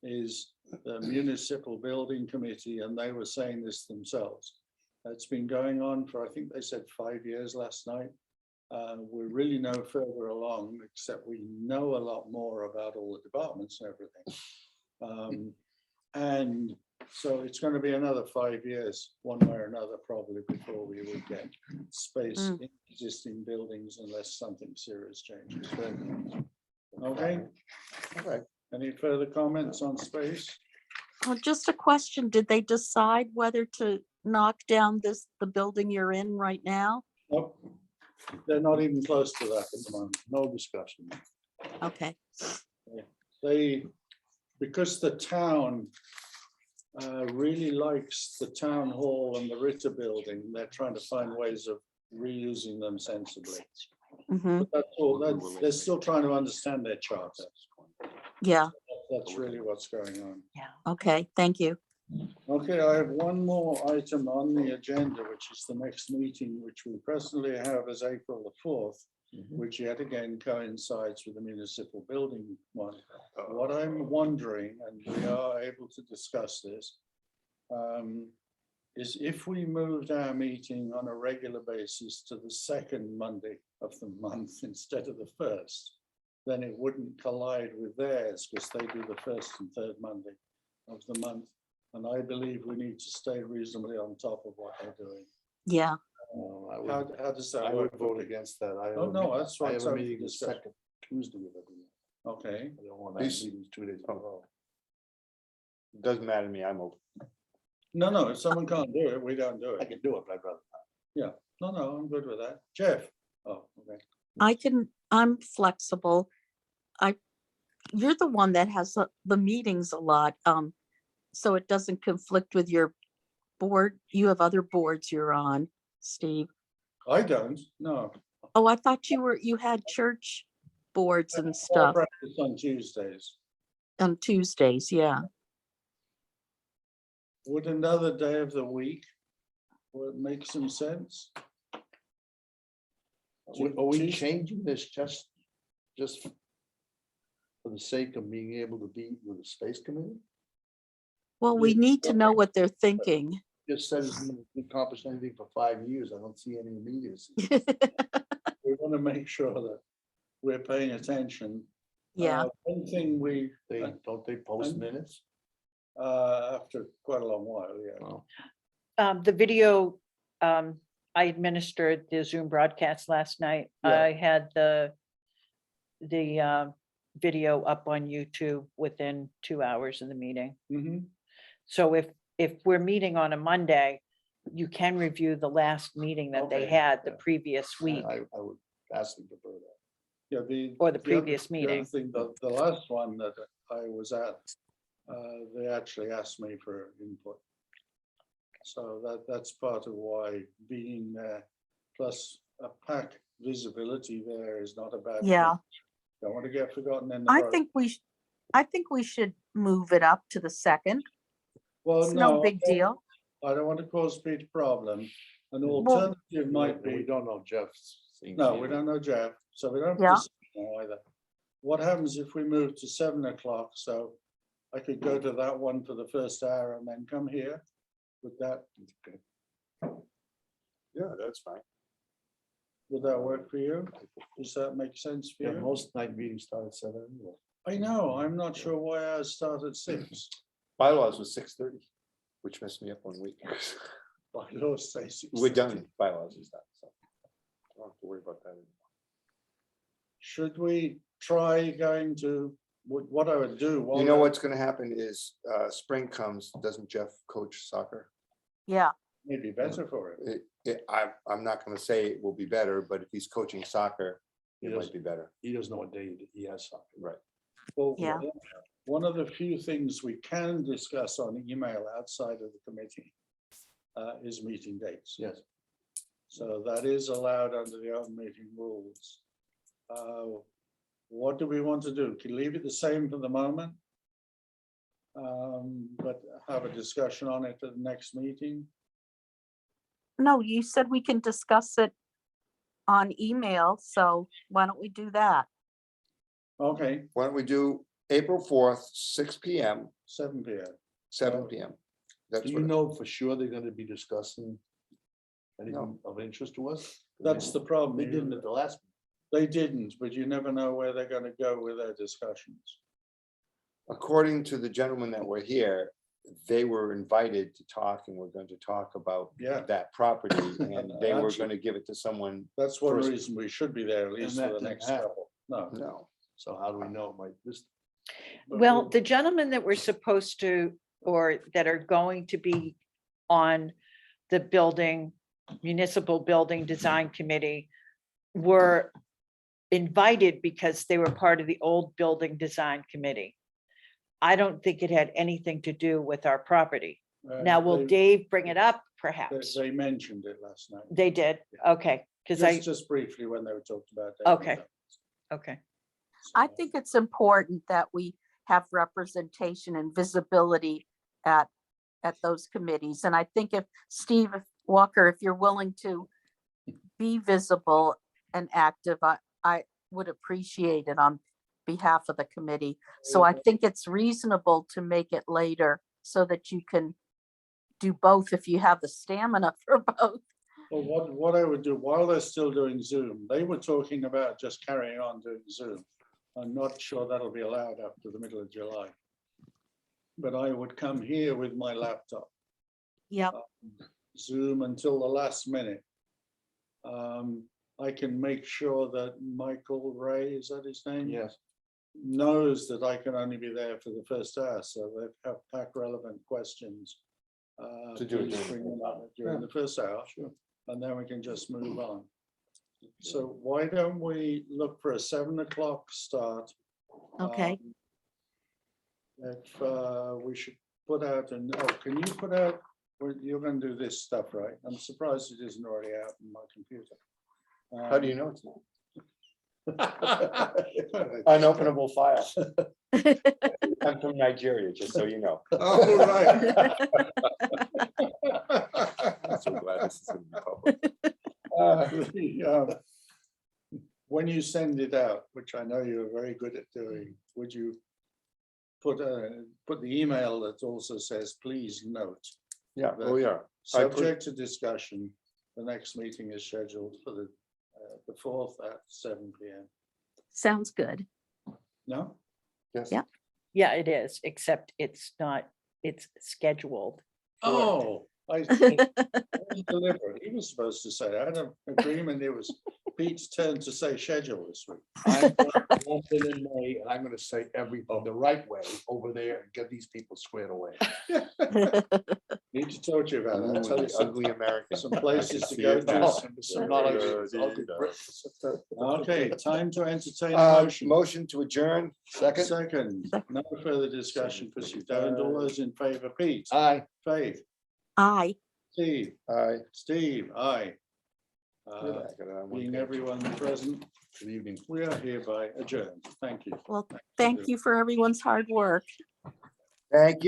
is the municipal building committee, and they were saying this themselves. It's been going on for, I think they said 5 years last night. We're really no further along, except we know a lot more about all the departments and everything. And so it's going to be another 5 years, one way or another, probably before we would get space in existing buildings unless something serious changes. Okay, All right. any further comments on space? well, just a question. Did they decide whether to knock down the building you're in right now? Nope. They're not even close to that at the moment. No discussion. Okay, Because the town really likes the town hall and the Ritter building, they're trying to find ways of reusing them sensibly. hmm But that's all, they're still trying to understand their charter. yeah, That's really what's going on. okay, thank you. Okay, I have one more item on the agenda, which is the next meeting, which we presently have as April the 4th, which yet again coincides with the municipal building one. What I'm wondering, and we are able to discuss this, is if we moved our meeting on a regular basis to the second Monday of the month instead of the first, then it wouldn't collide with theirs because they do the first and third Monday of the month. And I believe we need to stay reasonably on top of what they're doing. Yeah, How does that I work? would vote against that. I have Oh, a no, me- that's I what have I'm a meeting the discussing. second Tuesday of every month. Okay, I don't want to have These- meetings 2 days in a row. Doesn't matter to me. I'm open. no, if someone can't do it, we don't do I it. can do it, but I'd rather. No, I'm good with that. Jeff? Oh, okay. I'm flexible. you're the one that has the meetings a lot, so it doesn't conflict with your board. You have other boards you're on, Steve. I don't, no. Oh, I thought you had church boards and I stuff practice on Tuesdays. on Tuesdays, yeah. Would another day of the week would make some sense? Are we changing this just for the sake of being able to be with the space committee? Well, we need to know what they're thinking. Just said it's not accomplished anything for 5 years. I don't see any immediacy. We want to make sure that we're paying attention. Yeah, One thing we, Don't they post minutes? after quite a long while, yeah. Oh. The video, I administered the Zoom broadcast last night. Yeah. I had the video up on YouTube within 2 hours of the meeting. Mhm. So if we're meeting on a Monday, you can review the last meeting that they Okay, had the yeah. previous week. I would vastly prefer that. Yeah, Or the other- previous the other meeting. thing, the last one that I was at, they actually asked me for input. So that's part of why being there, plus a Pacc visibility there is not a bad thing. yeah. Don't want to get forgotten in the. I process. think we should move it up to the second. Well, It's no big I don't- deal. I don't want to cause Pete a problem. An Well- alternative might We be, don't know Jeff's. no, we don't know Jeff, so we don't. Yeah. know either. What happens if we move to 7 o'clock? So I could go to that one for the first hour and then come here with that. Yeah, that's fine. Would that work for you? Does that make sense for Yeah, you? most night meetings start at 7 anyway. I know, I'm not sure why I start at 6. Bylaws was 6:30, which messed me up 1 week. Bylaws say 6. We're done, bylaws is done, so. I don't have to worry about that anymore. Should we try going to, what I would do? while You know I- what's gonna happen is, spring comes, doesn't Jeff coach soccer? Yeah, Maybe better for it. I'm not gonna say it will be better, but if he's coaching soccer, it Yes. might be better. He doesn't know what day he has soccer. Right. Well, Yeah. One of the few things we can discuss on email outside of the committee is meeting dates. Yes. So that is allowed under the open meeting rules. What do we want to do? Can leave it the same for the moment? But have a discussion on it at the next meeting? no, you said we can discuss it on email, so why don't we do that? Okay, Why don't we do April 4th, 6 PM, 7 PM. 7 PM? That's Do you what, know for sure they're gonna be discussing anything of interest to us? That's the problem. They didn't at the last. They didn't, but you never know where they're going to go with their discussions. according to the gentlemen that were here, they were invited to talk and we're going to talk about Yeah. that property and they were Absolutely. gonna give it to someone. That's one First- reason we should be there at least that for the didn't next happen. couple. No. No, So how do we know? Like this, but Well, we- the gentlemen that were supposed to, or that are going to be on the municipal building design committee were invited because they were part of the old building design committee. I don't think it had anything to do with our property. Now, will they- Dave bring it up? They Perhaps. they mentioned it last night. They did. Okay, because Just briefly when they were talking about. Okay. Okay. I think it's important that we have representation and visibility at those committees. And I think if Steve Walker, if you're willing to be visible and active, I would appreciate it on behalf of the committee. So I think it's reasonable to make it later so that you can do both if you have the stamina for both. Well, what I would do while they're still doing Zoom, they were talking about just carrying on doing Zoom. I'm not sure that'll be allowed up to the middle of July. But I would come here with my laptop, Yep. Zoom until the last minute. I can make sure that Michael Ray, is that his name? yes, Knows that I can only be there for the first hour, so they have Pacc relevant questions. To do it please during bring them up during the first hour, sure. and then we can just move on. So why don't we look for a 7 o'clock start Okay. If we should put out, can you put out, well, you're gonna do this stuff, right? I'm surprised it isn't already out in my computer. How do you know it's not? Unopenable file. I'm from Nigeria, just so you know. Oh, right. I'm so glad this is in the public. When you send it out, which I know you're very good at doing, would you put the email that also says, please note, Yeah, oh, yeah. I put- subject to discussion, the next meeting is scheduled for the 4th at 7 p.m. Sounds good. No? Yes. Yeah. Yeah, it is, except it's not, it's scheduled. Oh, I was deliberate. He was supposed to say, I had an agreement, it was Pete's turn to say schedule this week. I'm in May, and I'm gonna say everything the right way over there and get these people squared away. Need to talk to you about that. Tell Ooh, you the some, ugly American. some places to see go it to. now. Some not ugly, ugly Brits. Okay, time to entertain a motion. Motion to adjourn, second. Second, no further discussion pursued. And all those in favor, Pete, Aye. Faith, Aye. Steve, Aye. Steve, aye. Good, I got it on one Being page. everyone present, Good evening. we are hereby adjourned. Thank you. Well, thank you for everyone's hard work. Thank you.